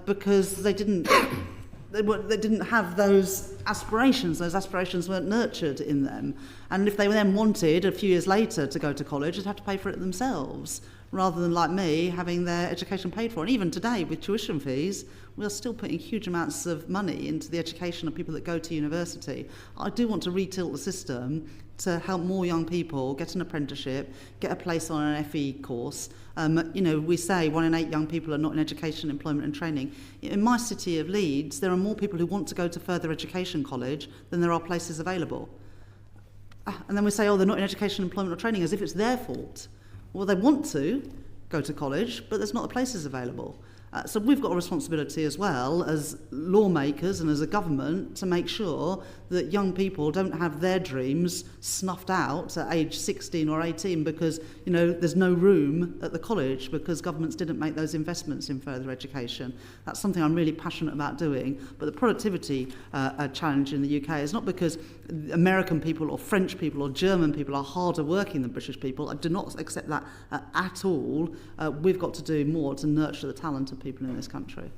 because they didn't have those aspirations. Those aspirations weren't nurtured in them. And if they then wanted, a few years later, to go to college, they'd have to pay for it themselves, rather than, like me, having their education paid for. And even today, with tuition fees, we are still putting huge amounts of money into the education of people that go to university. I do want to retilt the system to help more young people get an apprenticeship, get a place on an FE course. We say 1 in 8 young people are not in education, employment and training. In my city of Leeds, there are more people who want to go to further education college than there are places available. And then we say, they're not in education, employment or training, as if it's their fault. Well, they want to go to college, but there's not the places available. So we've got a responsibility as well as lawmakers and as a government to make sure that young people don't have their dreams snuffed out at age 16 or 18 because, there's no room at the college because governments didn't make those investments in further education. That's something I'm really passionate about doing. But the productivity challenge in the UK is not because American people or French people or German people are harder working than British people. I do not accept that at all. We've got to do more to nurture the talent of people in this country.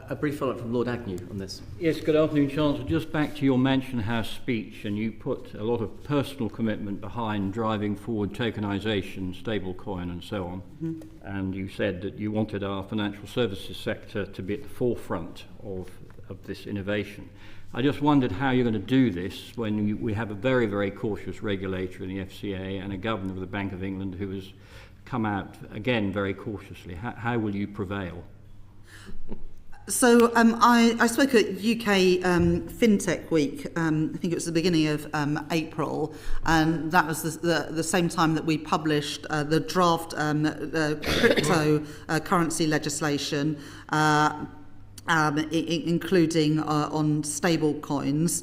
A brief follow-up from Lord Agnew on this. Yes, good afternoon, Chancellor. Just back to your Mansion House speech, and you put a lot of personal commitment behind driving forward tokenisation, stablecoin and so on. Mm-hmm. And you said that you wanted our financial services sector to be at the forefront of this innovation. I just wondered how you're going to do this when we have a very, very cautious regulator in the FCA and a governor of the Bank of England who has come out, again, very cautiously. How will you prevail? So I spoke at UK FinTech Week, I think it was the beginning of April, and that was the same time that we published the draft cryptocurrency legislation, including on stable coins.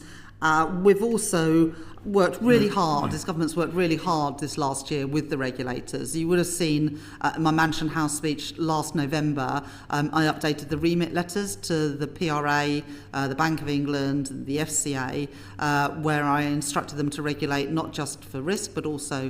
We've also worked really hard, this government's worked really hard this last year with the regulators. You would have seen in my Mansion House speech last November, I updated the remit letters to the PRA, the Bank of England, the FCA, where I instructed them to regulate not just for risk but also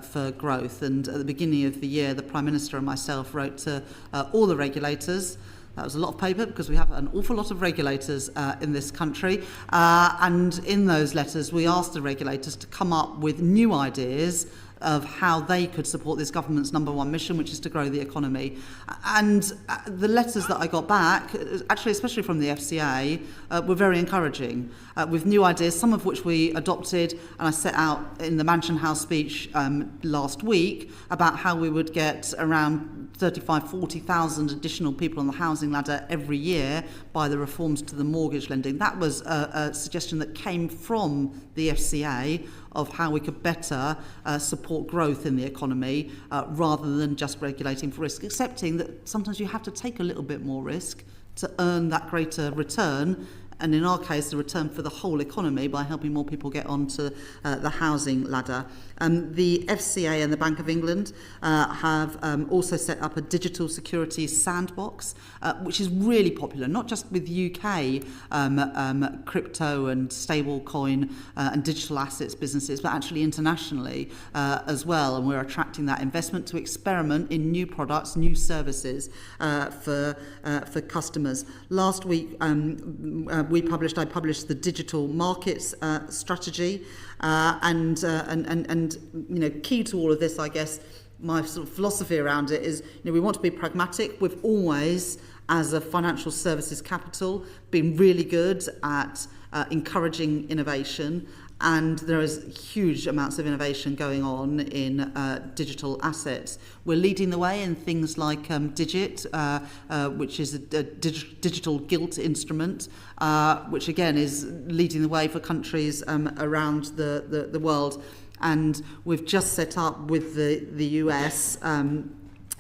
for growth. And at the beginning of the year, the Prime Minister and myself wrote to all the regulators. That was a lot of paper because we have an awful lot of regulators in this country. And in those letters, we asked the regulators to come up with new ideas of how they could support this government's number one mission, which is to grow the economy. And the letters that I got back, actually especially from the FCA, were very encouraging, with new ideas, some of which we adopted, and I set out in the Mansion House speech last week about how we would get around 40,000 additional people on the housing ladder every year by the reforms to the mortgage lending. That was a suggestion that came from the FCA of how we could better support growth in the economy rather than just regulating for risk, accepting that sometimes you have to take a little bit more risk to earn that greater return, and in our case the return for the whole economy by helping more people get onto the housing ladder. The FCA and the Bank of England have also set up a digital securities sandbox, which is really popular, not just with UK crypto and stablecoin and digital assets businesses, but actually internationally as well. And we're attracting that investment to experiment in new products, new services for customers. Last week, I published the digital markets strategy, and key to all of this, I guess, my sort of philosophy around it is, we want to be pragmatic. We've always, as a financial services capital, been really good at encouraging innovation. And there is huge amounts of innovation going on in digital assets. We're leading the way in things like Digit, which is a digital gilt instrument, which again is leading the way for countries around the world. And we've just set up with the US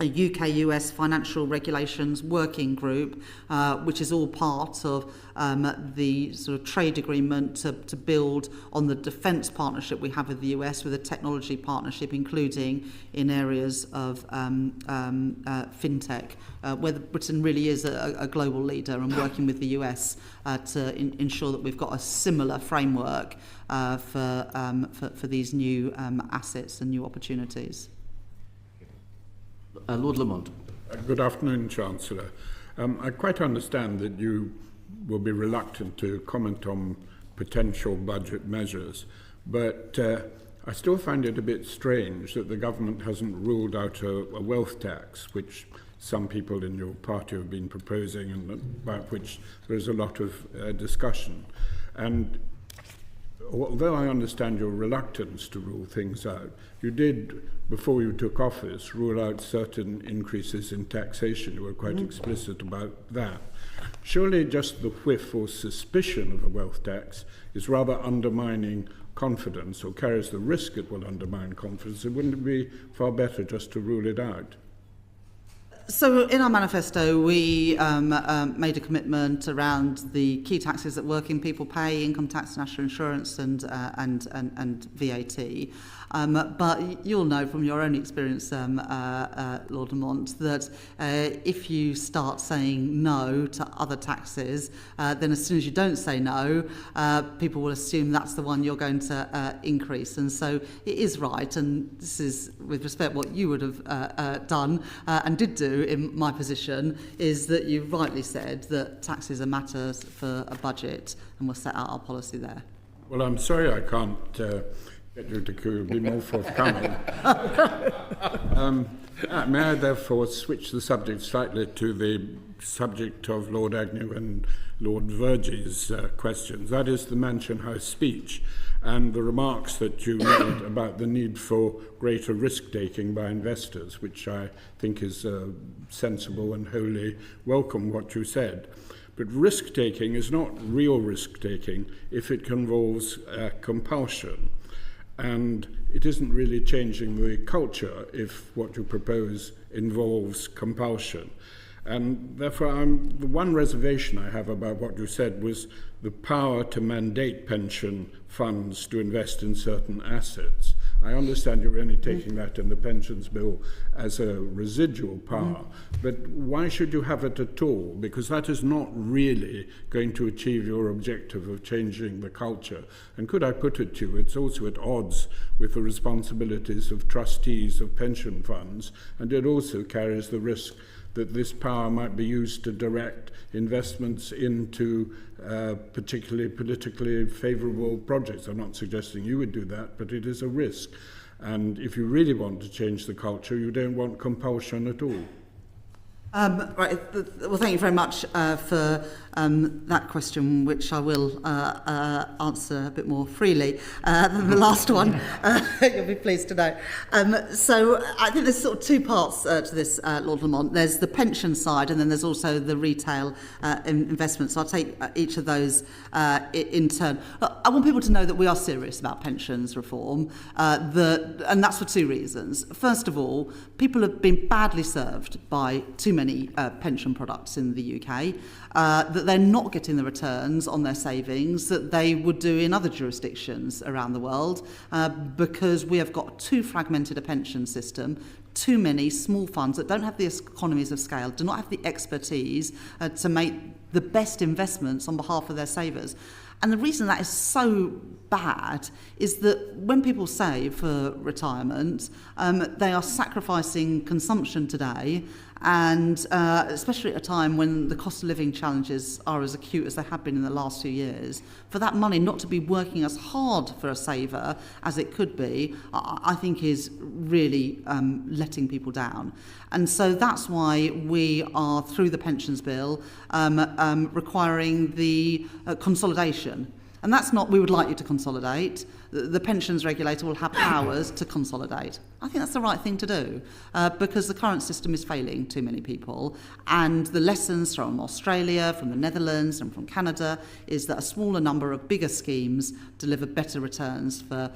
a UK-US financial regulations working group, which is all part of the sort of trade agreement to build on the defence partnership we have with the US, with a technology partnership, including in areas of fintech, where Britain really is a global leader, and working with the US to ensure that we've got a similar framework for these new assets and new opportunities. Lord Lamont. Good afternoon, Chancellor. I quite understand that you will be reluctant to comment on potential budget measures, but I still find it a bit strange that the government hasn't ruled out a wealth tax, which some people in your party have been proposing and about which there is a lot of discussion. And although I understand your reluctance to rule things out, you did, before you took office, rule out certain increases in taxation. You were quite explicit about that. Surely just the whiff or suspicion of a wealth tax is rather undermining confidence, or carries the risk it will undermine confidence. It wouldn't be far better just to rule it out? So in our manifesto, we made a commitment around the key taxes that working people pay: income tax, national insurance, and VAT. But you'll know from your own experience, Lord Lamont, that if you start saying no to other taxes, then as soon as you don't say no, people will assume that's the one you're going to increase. And so it is right, and this is, with respect, what you would have done and did do in my position, is that you rightly said that taxes are matters for a budget, and we'll set out our policy there. Well, I'm sorry I can't get you to be more forthcoming. May I therefore switch the subject slightly to the subject of Lord Agnew and Lord Vergey's questions. That is the Mansion House speech and the remarks that you made about the need for greater risk-taking by investors, which I think is sensible and wholly welcome what you said. But risk-taking is not real risk-taking if it involves compulsion. And it isn't really changing the culture if what you propose involves compulsion. And therefore, the one reservation I have about what you said was the power to mandate pension funds to invest in certain assets. I understand you're only taking that in the pensions bill as a residual power, but why should you have it at all? Because that is not really going to achieve your objective of changing the culture. And could I put it to you, it's also at odds with the responsibilities of trustees of pension funds, and it also carries the risk that this power might be used to direct investments into particularly politically favourable projects. I'm not suggesting you would do that, but it is a risk. And if you really want to change the culture, you don't want compulsion at all. Right. Well, thank you very much for that question, which I will answer a bit more freely than the last one. You'll be pleased to know. So I think there's sort of two parts to this, Lord Lamont. There's the pension side, and then there's also the retail investment. So I'll take each of those in turn. I want people to know that we are serious about pensions reform, and that's for two reasons. First of all, people have been badly served by too many pension products in the UK, that they're not getting the returns on their savings that they would do in other jurisdictions around the world, because we have got too fragmented a pension system, too many small funds that don't have the economies of scale, do not have the expertise to make the best investments on behalf of their savers. And the reason that is so bad is that when people save for retirement, they are sacrificing consumption today, and especially at a time when the cost of living challenges are as acute as they have been in the last 2 years, for that money not to be working as hard for a saver as it could be, I think is really letting people down. And so that's why we are, through the pensions bill, requiring the consolidation. And that's not, we would like you to consolidate. The pensions regulator will have powers to consolidate. I think that's the right thing to do, because the current system is failing too many people. And the lessons from Australia, from the Netherlands and from Canada is that a smaller number of bigger schemes deliver better returns for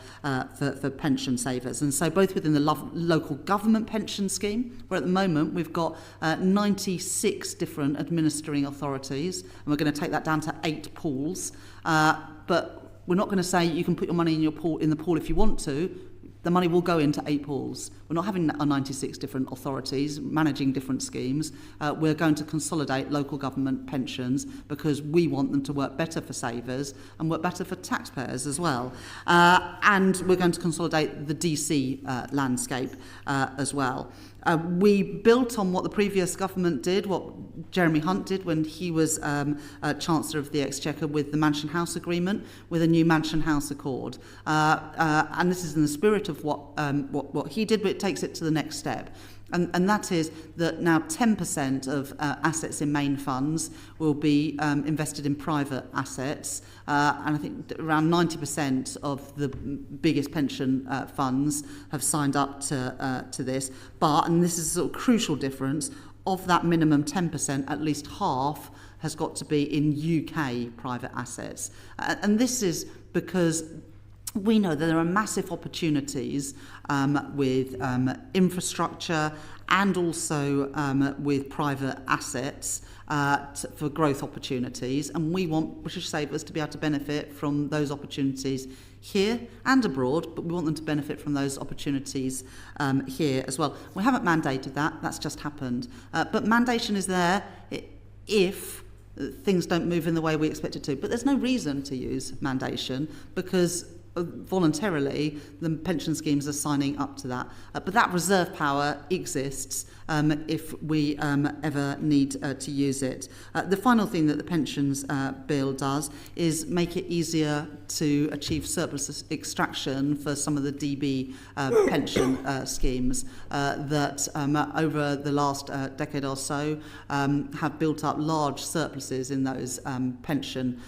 pension savers. And so both within the local government pension scheme, where at the moment we've got 96 different administering authorities, and we're going to take that down to 8 pools, but we're not going to say you can put your money in the pool if you want to. The money will go into 8 pools. We're not having 96 different authorities managing different schemes. We're going to consolidate local government pensions because we want them to work better for savers and work better for taxpayers as well. And we're going to consolidate the DC landscape as well. We built on what the previous government did, what Jeremy Hunt did when he was Chancellor of the Exchequer with the Mansion House Agreement, with a new Mansion House Accord. And this is in the spirit of what he did, but it takes it to the next step. And that is that now 10% of assets in main funds will be invested in private assets. And I think around 90% of the biggest pension funds have signed up to this. But, and this is a sort of crucial difference, of that minimum 10%, at least half has got to be in UK private assets. And this is because we know that there are massive opportunities with infrastructure and also with private assets for growth opportunities, and we want British savers to be able to benefit from those opportunities here and abroad, but we want them to benefit from those opportunities here as well. We haven't mandated that, that's just happened. But mandation is there if things don't move in the way we expect it to. But there's no reason to use mandation because voluntarily the pension schemes are signing up to that. But that reserve power exists if we ever need to use it. The final thing that the pensions bill does is make it easier to achieve surplus extraction for some of the DB pension schemes that over the last decade or so have built up large surpluses in those pension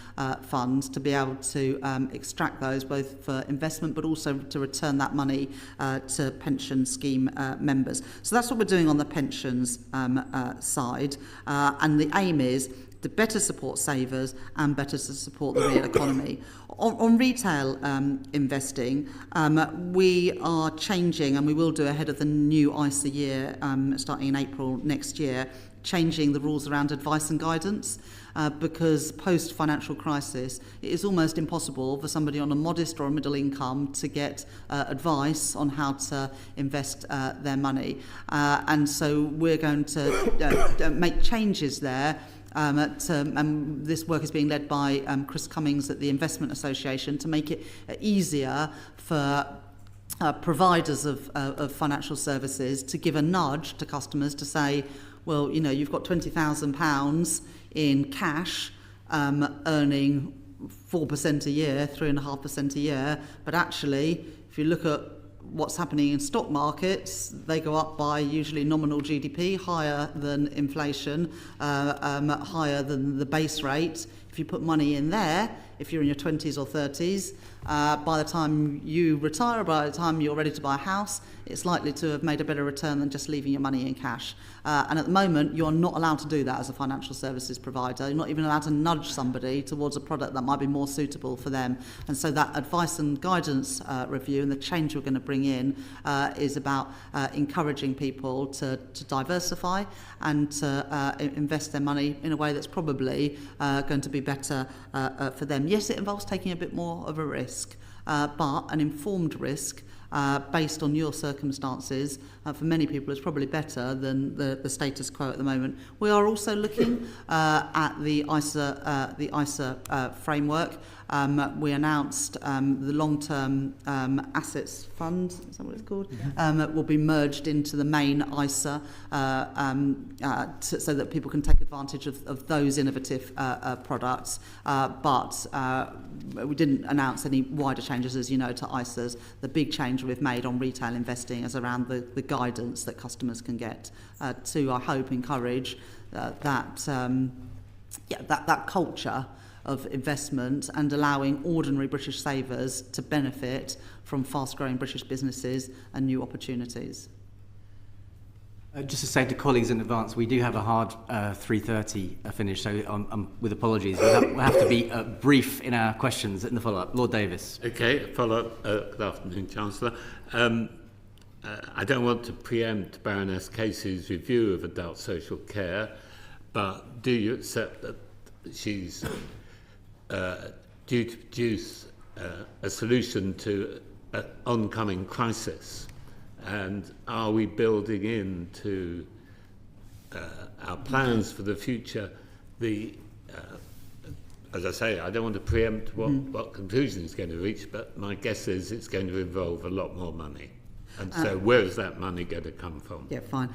funds to be able to extract those both for investment but also to return that money to pension scheme members. So that's what we're doing on the pensions side, and the aim is to better support savers and better to support the real economy. On retail investing, we are changing, and we will do ahead of the new ISA year starting in April next year, changing the rules around advice and guidance. Because post-financial crisis, it is almost impossible for somebody on a modest or a middle income to get advice on how to invest their money. And so we're going to make changes there. This work is being led by Chris Cummings at the Investment Association to make it easier for providers of financial services to give a nudge to customers to say, well, you know, you've got £20,000 in cash, earning 4% a year, 3.5% a year, but actually, if you look at what's happening in stock markets, they go up by usually nominal GDP, higher than inflation, higher than the base rate. If you put money in there, if you're in your 20s or 30s, by the time you retire, by the time you're ready to buy a house, it's likely to have made a better return than just leaving your money in cash. And at the moment, you're not allowed to do that as a financial services provider. You're not even allowed to nudge somebody towards a product that might be more suitable for them. And so that advice and guidance review and the change we're going to bring in is about encouraging people to diversify and to invest their money in a way that's probably going to be better for them. Yes, it involves taking a bit more of a risk, but an informed risk based on your circumstances for many people is probably better than the status quo at the moment. We are also looking at the ISA framework. We announced the long-term assets fund, is that what it's called? Will be merged into the main ISA so that people can take advantage of those innovative products. But we didn't announce any wider changes, as you know, to ISAs. The big change we've made on retail investing is around the guidance that customers can get to, I hope, encourage that culture of investment and allowing ordinary British savers to benefit from fast-growing British businesses and new opportunities. Just to say to colleagues in advance, we do have a hard 3:30 finish, so with apologies, we'll have to be brief in our questions in the follow-up. Lord Davis. Okay, follow-up. Good afternoon, Chancellor. I don't want to preempt Baroness Casey's review of adult social care, but do you accept that she's due to produce a solution to an oncoming crisis? And are we building into our plans for the future as I say, I don't want to preempt what conclusion it's going to reach, but my guess is it's going to involve a lot more money. And so where is that money going to come from? Yeah, fine.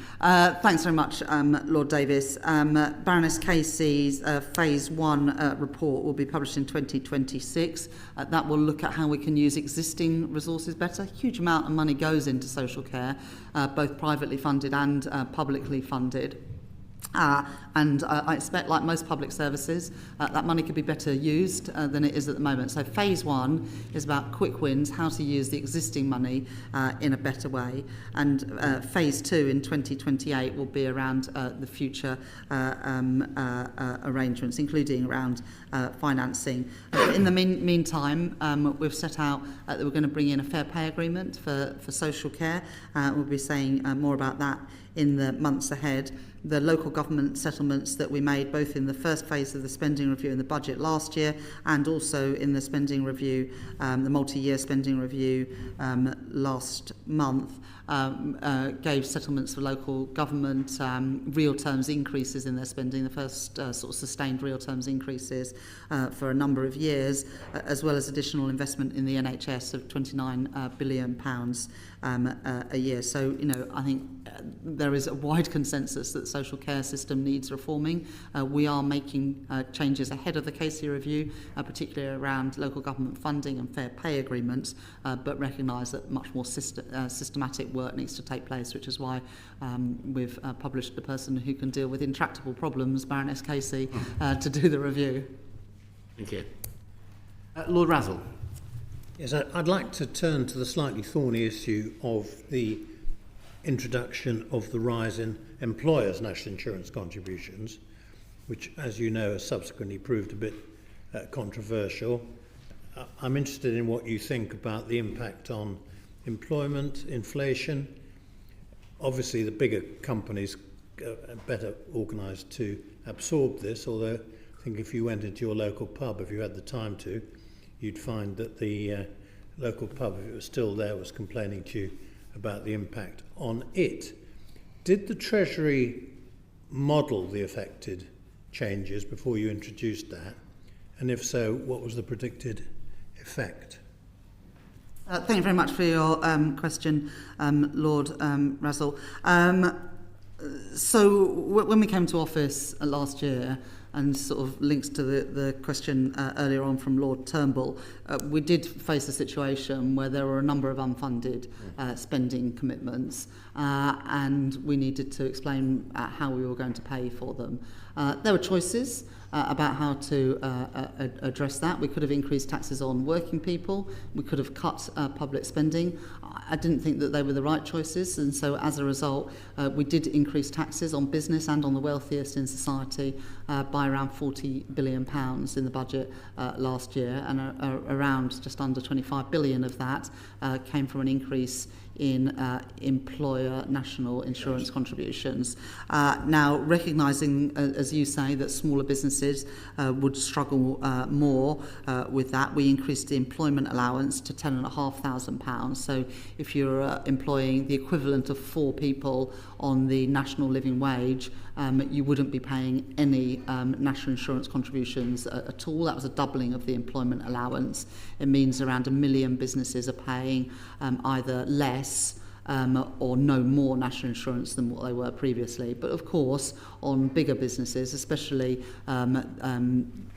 Thanks very much, Lord Davis. Baroness Casey's Phase 1 report will be published in 2026. That will look at how we can use existing resources better. A huge amount of money goes into social care, both privately funded and publicly funded. And I expect, like most public services, that money could be better used than it is at the moment. So phase 1 is about quick wins, how to use the existing money in a better way. And phase 2 in 2028 will be around the future arrangements, including around financing. In the meantime, we've set out that we're going to bring in a fair pay agreement for social care. We'll be saying more about that in the months ahead. The local government settlements that we made both in the first phase of the spending review in the budget last year and also in the spending review, the multi-year spending review last month, gave settlements for local government real terms increases in their spending, the first sort of sustained real terms increases for a number of years, as well as additional investment in the NHS of £29 billion a year. So, I think there is a wide consensus that the social care system needs reforming. We are making changes ahead of the Casey review, particularly around local government funding and fair pay agreements, but recognise that much more systematic work needs to take place, which is why we've published the person who can deal with intractable problems, Baroness Casey, to do the review. Thank you. Lord Razzle. Yes, I'd like to turn to the slightly thorny issue of the introduction of the rise in employers' national insurance contributions, which, as you know, has subsequently proved a bit controversial. I'm interested in what you think about the impact on employment, inflation. Obviously, the bigger companies are better organised to absorb this, although I think if you went into your local pub, if you had the time to, you'd find that the local pub, if it was still there, was complaining to you about the impact on it. Did the Treasury model the affected changes before you introduced that? And if so, what was the predicted effect? Thank you very much for your question, Lord Razzle. So when we came to office last year, and sort of links to the question earlier on from Lord Turnbull, we did face a situation where there were a number of unfunded spending commitments, and we needed to explain how we were going to pay for them. There were choices about how to address that. We could have increased taxes on working people. We could have cut public spending. I didn't think that they were the right choices, and so as a result, we did increase taxes on business and on the wealthiest in society by around £40 billion in the budget last year, and around just under 25 billion of that came from an increase in employer national insurance contributions. Now, recognising, as you say, that smaller businesses would struggle more with that, we increased the employment allowance to £10,500. So if you're employing the equivalent of 4 people on the national living wage, you wouldn't be paying any national insurance contributions at all. That was a doubling of the employment allowance. It means around 1 million businesses are paying either less or no more national insurance than what they were previously. But of course, on bigger businesses, especially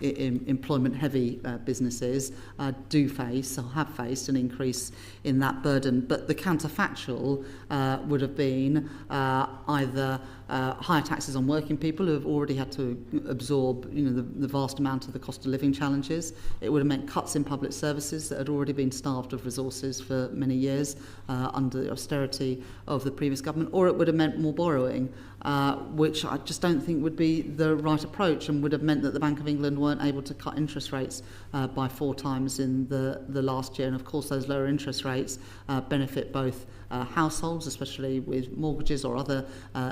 employment-heavy businesses, do face or have faced an increase in that burden. But the counterfactual would have been either higher taxes on working people who have already had to absorb, the vast amount of the cost of living challenges. It would have meant cuts in public services that had already been starved of resources for many years under the austerity of the previous government, or it would have meant more borrowing, which I just don't think would be the right approach, and would have meant that the Bank of England weren't able to cut interest rates by 4 times in the last year. And of course, those lower interest rates benefit both households, especially with mortgages or other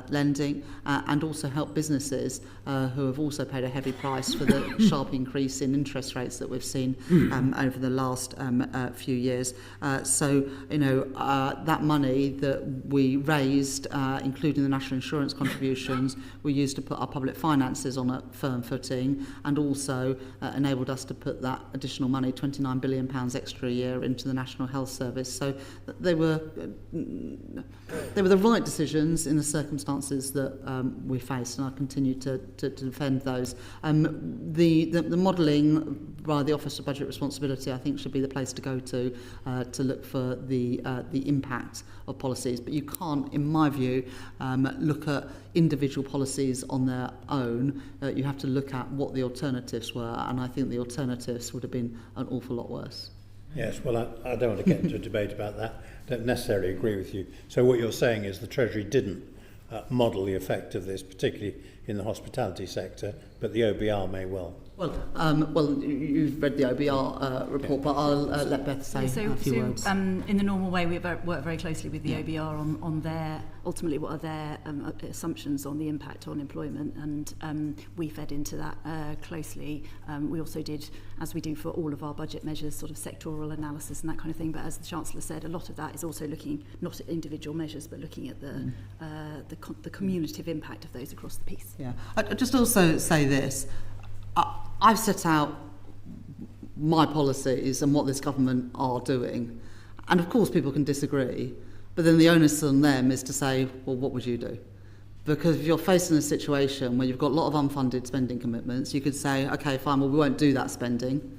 lending, and also help businesses who have also paid a heavy price for the sharp increase in interest rates that we've seen over the last few years. So, that money that we raised, including the national insurance contributions were used to put our public finances on a firm footing, and also enabled us to put that additional money, £29 billion extra a year, into the National Health Service. So they were the right decisions in the circumstances that we faced, and I continue to defend those. The modelling by the Office of Budget Responsibility, I think, should be the place to go to look for the impact of policies. But you can't, in my view, look at individual policies on their own. You have to look at what the alternatives were, and I think the alternatives would have been an awful lot worse. Yes, well, I don't want to get into a debate about that. Don't necessarily agree with you. So what you're saying is the Treasury didn't model the effect of this, particularly in the hospitality sector, but the OBR may well. Well, you've read the OBR report, but I'll let Beth say a few words. In the normal way, we work very closely with the OBR on their, ultimately, what are their assumptions on the impact on employment, and we fed into that closely. We also did, as we do for all of our budget measures, sort of sectoral analysis and that kind of thing, but as the Chancellor said, a lot of that is also looking not at individual measures, but looking at the cumulative impact of those across the piece. Yeah, I'd just also say this. I've set out my policies and what this government are doing. And of course people can disagree, but then the onus on them is to say, well, what would you do? Because if you're facing a situation where you've got a lot of unfunded spending commitments, you could say, okay, fine, well, we won't do that spending.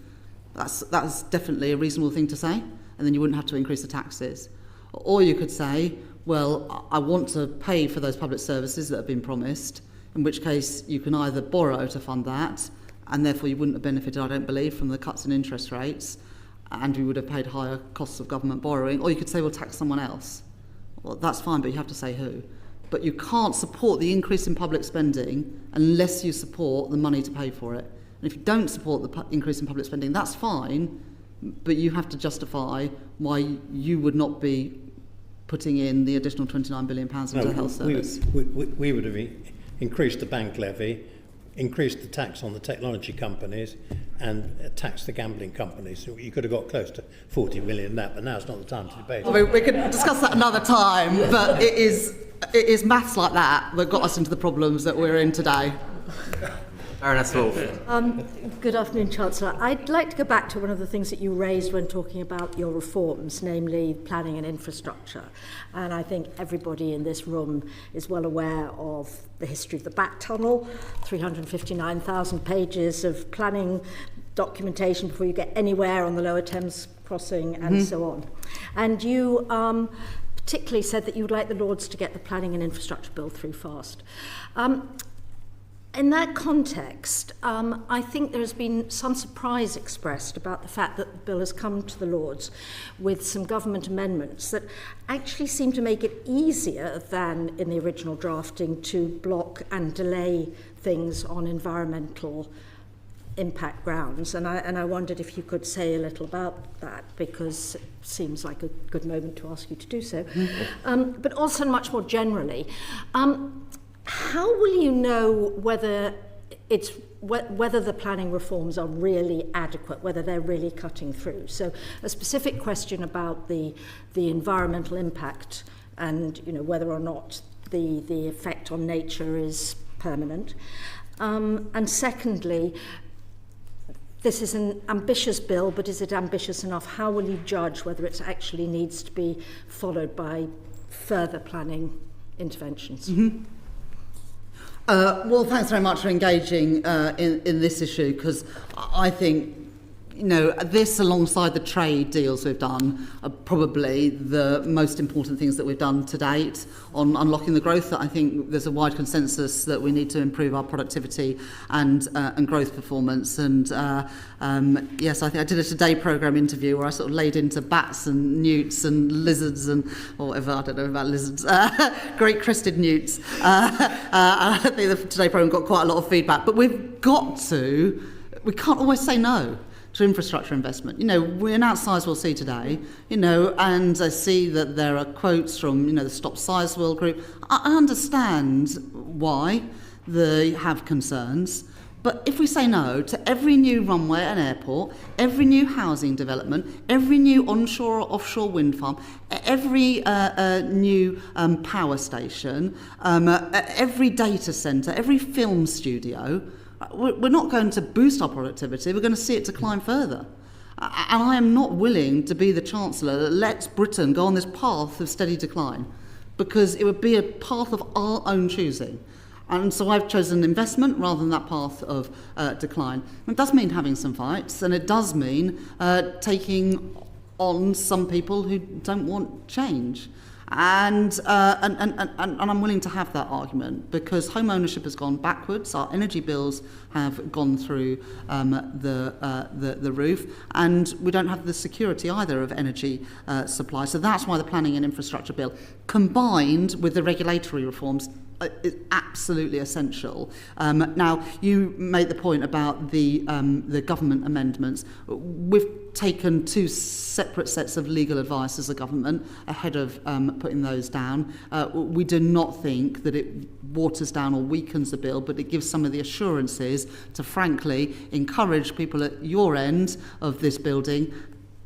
That's definitely a reasonable thing to say, and then you wouldn't have to increase the taxes. Or you could say, well, I want to pay for those public services that have been promised, in which case you can either borrow to fund that, and therefore you wouldn't have benefited, I don't believe, from the cuts in interest rates, and we would have paid higher costs of government borrowing. Or you could say, well, tax someone else. Well, that's fine, but you have to say who. But you can't support the increase in public spending unless you support the money to pay for it. And if you don't support the increase in public spending, that's fine, but you have to justify why you would not be putting in the additional £29 billion into the health service. We would have increased the bank levy, increased the tax on the technology companies, and taxed the gambling companies. So you could have got close to 40 million in that, but now it's not the time to debate. We could discuss that another time, but it is maths like that got us into the problems that we're in today. Baroness Wolf. Good afternoon, Chancellor. I'd like to go back to one of the things that you raised when talking about your reforms, namely planning and infrastructure. And I think everybody in this room is well aware of the history of the back tunnel, 359,000 pages of planning documentation before you get anywhere on the Lower Thames crossing and so on. And you particularly said that you would like the Lords to get the planning and infrastructure bill through fast. In that context, I think there has been some surprise expressed about the fact that the bill has come to the Lords with some government amendments that actually seem to make it easier than in the original drafting to block and delay things on environmental impact grounds. And I wondered if you could say a little about that, because it seems like a good moment to ask you to do so. But also much more generally, how will you know whether the planning reforms are really adequate, whether they're really cutting through? So a specific question about the environmental impact and whether or not the effect on nature is permanent. And secondly, this is an ambitious bill, but is it ambitious enough? How will you judge whether it actually needs to be followed by further planning interventions? Well, thanks very much for engaging in this issue, because I think this, alongside the trade deals we've done, are probably the most important things that we've done to date on unlocking the growth. That I think there's a wide consensus that we need to improve our productivity and growth performance. And yes, I think I did a Today programme interview where I sort of laid into bats and newts and lizards and or whatever. I don't know about lizards. Great crested newts. I think the Today programme got quite a lot of feedback. But we can't always say no to infrastructure investment. We announced Sizewell C today, and I see that there are quotes from, the Stop Sizewell group. I understand why they have concerns, But if we say no to every new runway and airport, every new housing development, every new onshore or offshore wind farm, every new power station, every data centre, every film studio, we're not going to boost our productivity, we're going to see it decline further. And I am not willing to be the Chancellor that lets Britain go on this path of steady decline, because it would be a path of our own choosing. And so I've chosen investment rather than that path of decline. It does mean having some fights, and it does mean taking on some people who don't want change. And I'm willing to have that argument, because home ownership has gone backwards, our energy bills have gone through the roof, and we don't have the security either of energy supply. So that's why the Planning and Infrastructure Bill, combined with the regulatory reforms, is absolutely essential. Now, you made the point about the government amendments. We've taken two separate sets of legal advice as a government ahead of putting those down. We do not think that it waters down or weakens the bill, but it gives some of the assurances to, frankly, encourage people at your end of this building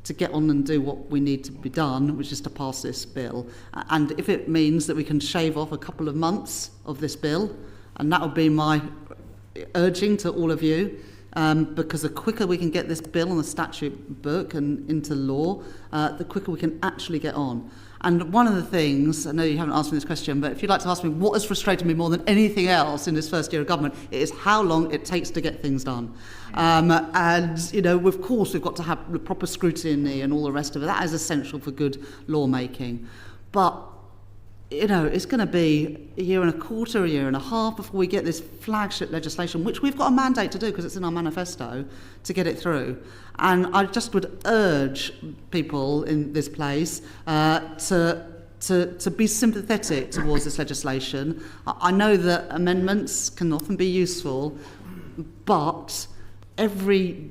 to get on and do what we need to be done, which is to pass this bill. And if it means that we can shave off a couple of months of this bill, and that would be my urging to all of you, because the quicker we can get this bill on the statute book and into law, the quicker we can actually get on. And one of the things, I know you haven't asked me this question, but if you'd like to ask me what has frustrated me more than anything else in this first year of government, it is how long it takes to get things done. And, you know, of course, we've got to have the proper scrutiny and all the rest of it. That is essential for good lawmaking. But, you know, it's going to be a year and a quarter, a year and a half before we get this flagship legislation, which we've got a mandate to do because it's in our manifesto, to get it through. And I just would urge people in this place to be sympathetic towards this legislation. I know that amendments can often be useful, but every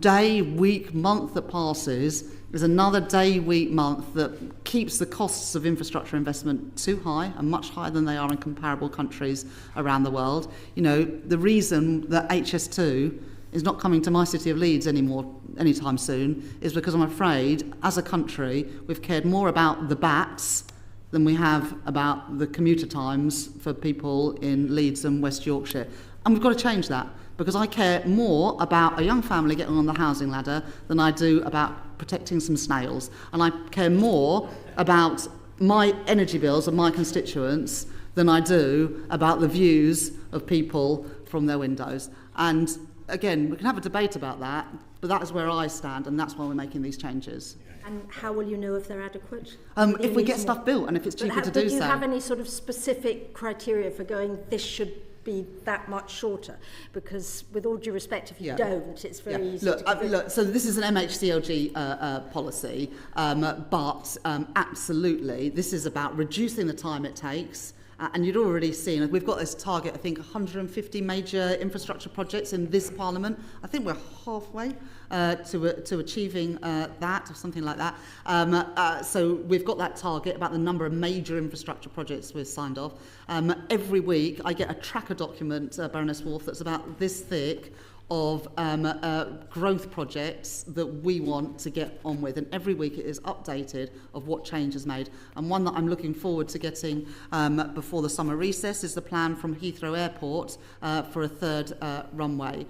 day, week, month that passes is another day, week, month that keeps the costs of infrastructure investment too high, and much higher than they are in comparable countries around the world. You know, the reason that HS2 is not coming to my city of Leeds anytime soon is because I'm afraid, as a country, we've cared more about the bats than we have about the commuter times for people in Leeds and West Yorkshire. And we've got to change that, because I care more about a young family getting on the housing ladder than I do about protecting some snails. And I care more about my energy bills and my constituents than I do about the views of people from their windows. And again, we can have a debate about that, but that is where I stand, and that's why we're making these changes. And how will you know if they're adequate? If we get stuff built and if it's cheaper to do so. Do you have any sort of specific criteria for going, this should be that much shorter? Because with all due respect, if you don't, it's very easy to look, so this is an MHCLG policy, but absolutely, this is about reducing the time it takes. And you'd already seen, we've got this target, I think, 150 major infrastructure projects in this Parliament. I think we're halfway to achieving that, or something like that. So we've got that target about the number of major infrastructure projects we've signed off. Every week I get a tracker document, Baroness Wolf, that's about this thick, of growth projects that we want to get on with, and every week it is updated of what change is made. And one that I'm looking forward to getting before the summer recess is the plan from Heathrow Airport for a third runway.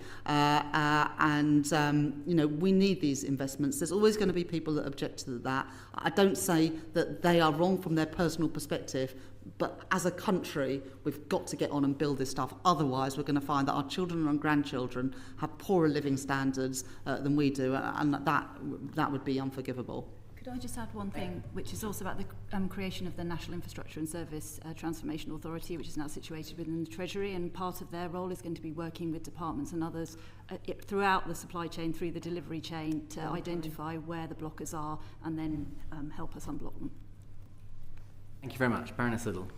You know, we need these investments. There's always going to be people that object to that. I don't say that they are wrong from their personal perspective, but as a country, we've got to get on and build this stuff. Otherwise, we're going to find that our children and grandchildren have poorer living standards than we do, and that would be unforgivable. Could I just add one thing, which is also about the creation of the National Infrastructure and Service Transformation Authority, which is now situated within the Treasury, and part of their role is going to be working with departments and others throughout the supply chain, through the delivery chain, to identify where the blockers are and then help us unblock them. Thank you very much. Baroness Liddell.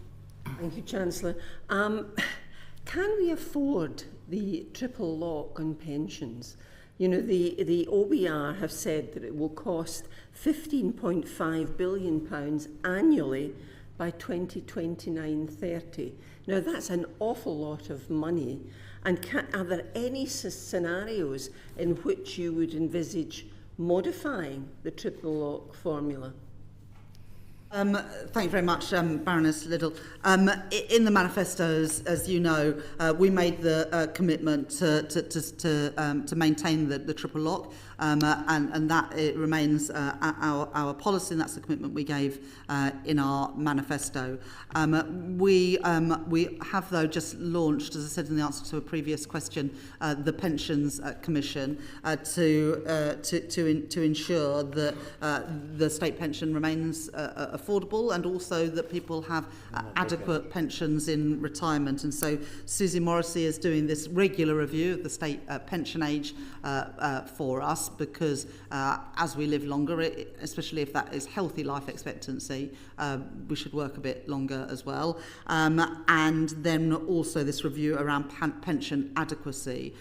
Thank you, Chancellor. Can we afford the triple lock on pensions? You know, the OBR have said that it will cost £15.5 billion annually by 2029-30. Now, that's an awful lot of money. And are there any scenarios in which you would envisage modifying the triple lock formula? Thank you very much, Baroness Liddell. In the manifestos, as you know, we made the commitment to maintain the triple lock, and that it remains our policy, and that's the commitment we gave in our manifesto. We have, though, just launched, as I said in the answer to a previous question, the Pensions Commission to ensure that the state pension remains affordable, and also that people have adequate pensions in retirement. And so Susie Morrissey is doing this regular review of the state pension age for us, because as we live longer, especially if that is healthy life expectancy, we should work a bit longer as well. And then also this review around pension adequacy,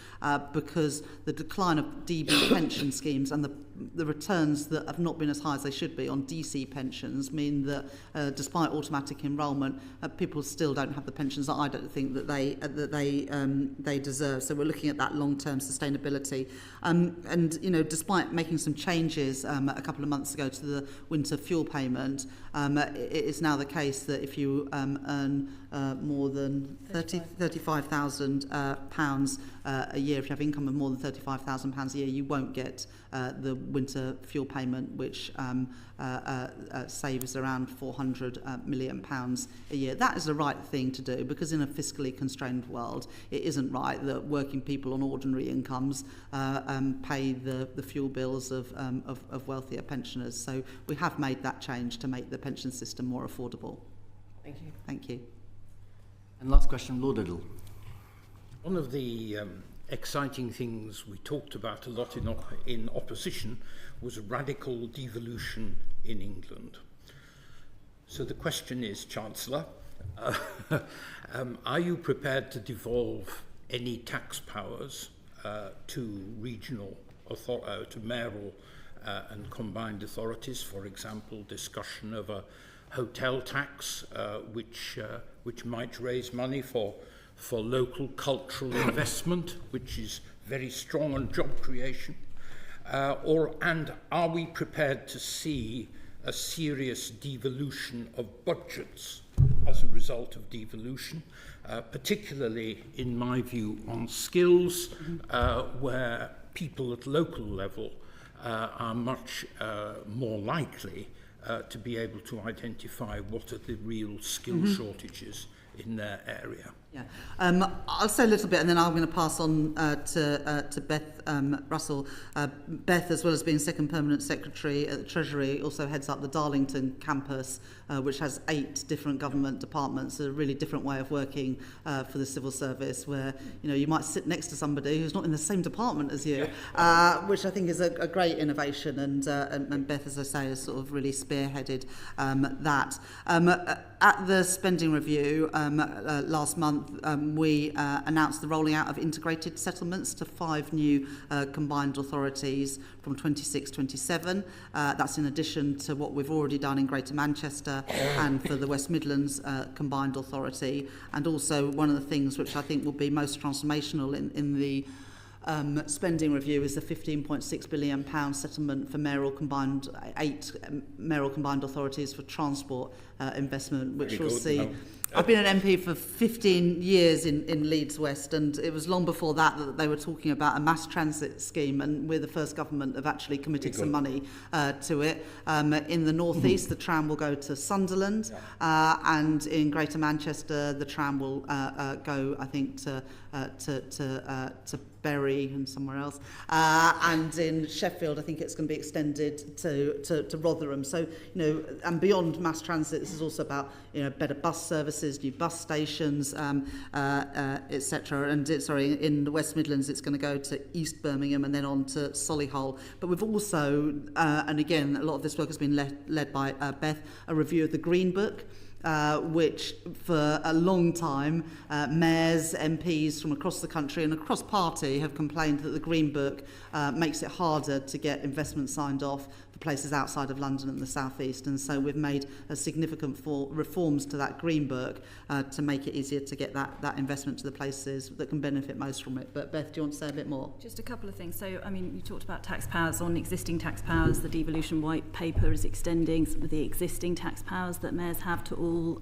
because the decline of DB pension schemes and the returns that have not been as high as they should be on DC pensions mean that despite automatic enrolment, people still don't have the pensions that I don't think that they deserve. So we're looking at that long-term sustainability. And you know, despite making some changes a couple of months ago to the winter fuel payment, it is now the case that if you earn more than £35,000 a year, if you have income of more than £35,000 a year, you won't get the winter fuel payment, which saves around £400 million a year. That is the right thing to do, because in a fiscally constrained world, it isn't right that working people on ordinary incomes pay the fuel bills of wealthier pensioners. So we have made that change to make the pension system more affordable. Thank you. Thank you. And last question, Lord Liddell. One of the exciting things we talked about a lot in opposition was radical devolution in England. So the question is, Chancellor, are you prepared to devolve any tax powers to regional to mayoral and combined authorities? For example, discussion of a hotel tax, which might raise money for local cultural investment, which is very strong on job creation? And are we prepared to see a serious devolution of budgets as a result of devolution, particularly, in my view, on skills, where people at local level are much more likely to be able to identify what are the real skill shortages in their area? Yeah, I'll say a little bit, and then I'm going to pass on to Beth Russell. Beth, as well as being second permanent secretary at the Treasury, also heads up the Darlington campus, which has 8 different government departments. A really different way of working for the civil service, where you might sit next to somebody who's not in the same department as you, which I think is a great innovation. And Beth, as I say, has sort of really spearheaded that. At the spending review last month, we announced the rolling out of integrated settlements to 5 new combined authorities from 26-27. That's in addition to what we've already done in Greater Manchester and for the West Midlands combined authority. And also one of the things which I think will be most transformational in the spending review is the £15.6 billion settlement for 8 mayoral combined authorities for transport investment, which will see. I've been an MP for 15 years in Leeds West, and it was long before that they were talking about a mass transit scheme, and we're the first government that have actually committed some money to it. In the North East, the tram will go to Sunderland, and in Greater Manchester, the tram will go, I think, to Bury and somewhere else, and in Sheffield I think it's going to be extended to Rotherham. So and beyond mass transit, this is also about better bus services, new bus stations, etc. And in the West Midlands it's going to go to East Birmingham and then on to Solihull. But we've also and again a lot of this work has been led by Beth, a review of the Green Book, which for a long time mayors, MPs from across the country and across party have complained that the Green Book makes it harder to get investment signed off for places outside of London and the southeast, and so we've made a significant reforms to that Green Book to make it easier to get that investment to the places that can benefit most from it. But Beth, do you want to say a bit more? Just a couple of things. So, I mean, you talked about tax powers on existing tax powers. The devolution white paper is extending some of the existing tax powers that mayors have to all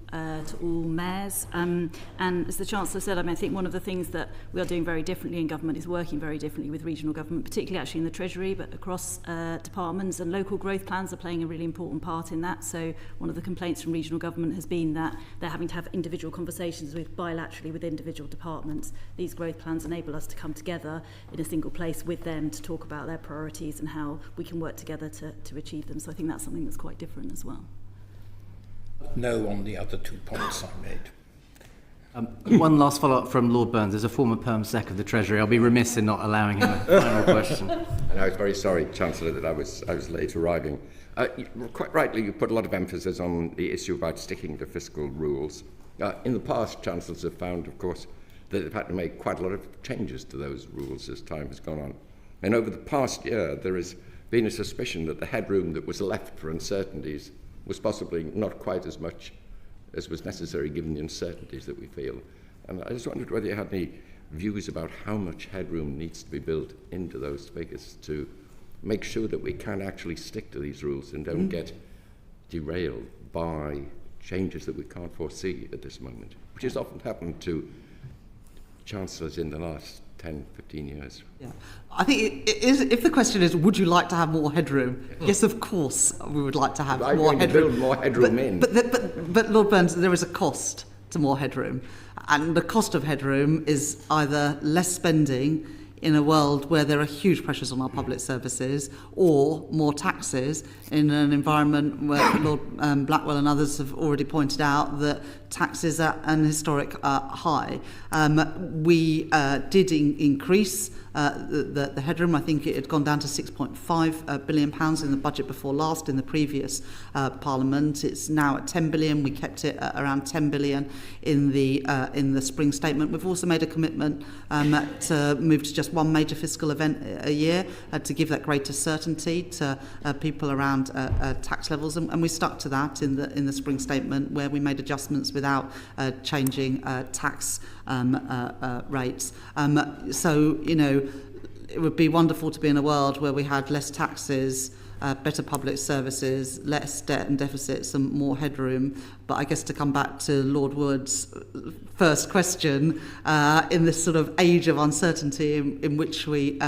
mayors. And as the Chancellor said, I mean, I think one of the things that we are doing very differently in government is working very differently with regional government, particularly actually in the Treasury, but across departments, and local growth plans are playing a really important part in that. So one of the complaints from regional government has been that they're having to have individual conversations bilaterally with individual departments. These growth plans enable us to come together in a single place with them to talk about their priorities and how we can work together to achieve them. So I think that's something that's quite different as well. No on the other 2 points I made. One last follow-up from Lord Burns. As a former Perm Sec of the Treasury, I'll be remiss in not allowing him a final question. And I was very sorry, Chancellor, that I was late arriving. Quite rightly, you put a lot of emphasis on the issue about sticking to fiscal rules. In the past, Chancellors have found, of course, that they've had to make quite a lot of changes to those rules as time has gone on. And over the past year, there has been a suspicion that the headroom that was left for uncertainties was possibly not quite as much as was necessary given the uncertainties that we feel. And I just wondered whether you had any views about how much headroom needs to be built into those figures to make sure that we can actually stick to these rules and don't get derailed by changes that we can't foresee at this moment, which has often happened to Chancellors in the last 10, 15 years. Yeah, I think if the question is, would you like to have more headroom? Yes, of course, we would like to have more headroom. Build more headroom But Lord Burns, there is a cost to more headroom, and the cost of headroom is either less spending in a world where there are huge pressures on our public services, or more taxes in an environment where Lord Blackwell and others have already pointed out that taxes are at an historic high. We did increase the headroom. I think it had gone down to £6.5 billion in the budget before last in the previous Parliament. It's now at 10 billion. We kept it at around 10 billion in the spring statement. We've also made a commitment to move to just one major fiscal event a year to give that greater certainty to people around tax levels, and we stuck to that in the spring statement, where we made adjustments without changing tax rates. So, you know, it would be wonderful to be in a world where we had less taxes, better public services, less debt and deficits, and more headroom. But I guess to come back to Lord Wood's first question, in this sort of age of uncertainty in which we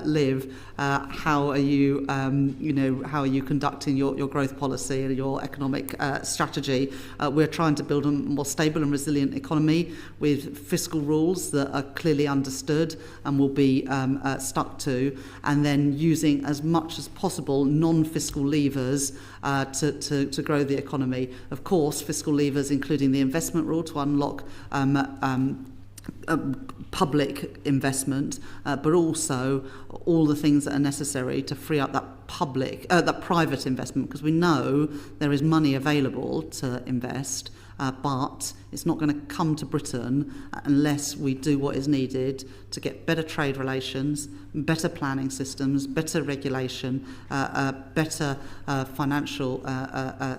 live, how are you, how are you conducting your growth policy and your economic strategy? We're trying to build a more stable and resilient economy with fiscal rules that are clearly understood and will be stuck to, and then using as much as possible non-fiscal levers to grow the economy. Of course, fiscal levers including the investment rule to unlock public investment, but also all the things that are necessary to free up that private investment, because we know there is money available to invest, but it's not going to come to Britain unless we do what is needed to get better trade relations, better planning systems, better regulation, better financial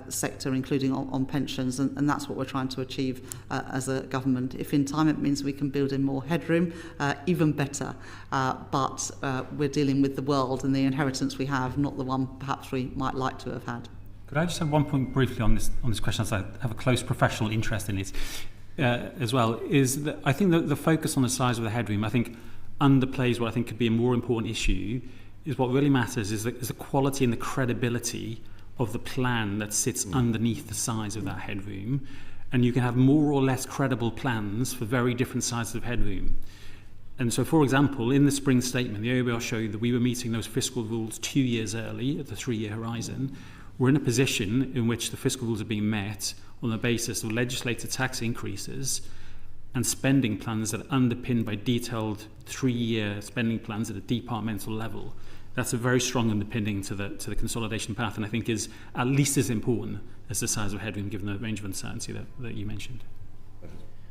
sector, including on pensions, and that's what we're trying to achieve as a government. If in time it means we can build in more headroom, even better. But we're dealing with the world and the inheritance we have, not the one perhaps we might like to have had. Could I just have one point briefly on this question, as I have a close professional interest in it as well, is that I think that the focus on the size of the headroom, I think, underplays what I think could be a more important issue. Is what really matters is the quality and the credibility of the plan that sits underneath the size of that headroom. And you can have more or less credible plans for very different sizes of headroom. And so, for example, in the spring statement, the OBR showed that we were meeting those fiscal rules 2 years early at the 3-year horizon. We're in a position in which the fiscal rules are being met on the basis of legislated tax increases and spending plans that are underpinned by detailed 3-year spending plans at a departmental level. That's a very strong underpinning to the consolidation path, and I think is at least as important as the size of headroom, given the range of uncertainty that you mentioned.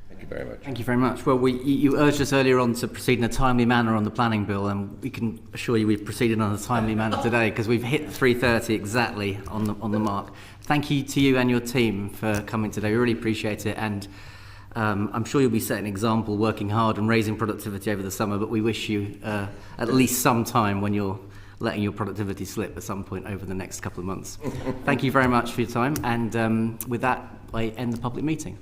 Thank you. very much. Thank you very much. Well, you urged us earlier on to proceed in a timely manner on the planning bill, and we can assure you we've proceeded on a timely manner today because we've hit 3:30 exactly on the mark. Thank you to you and your team for coming today. We really appreciate it, and I'm sure you'll be setting an example, working hard and raising productivity over the summer, but we wish you at least some time when you're letting your productivity slip at some point over the next couple of months. Thank you very much for your time, and with that, I end the public meeting.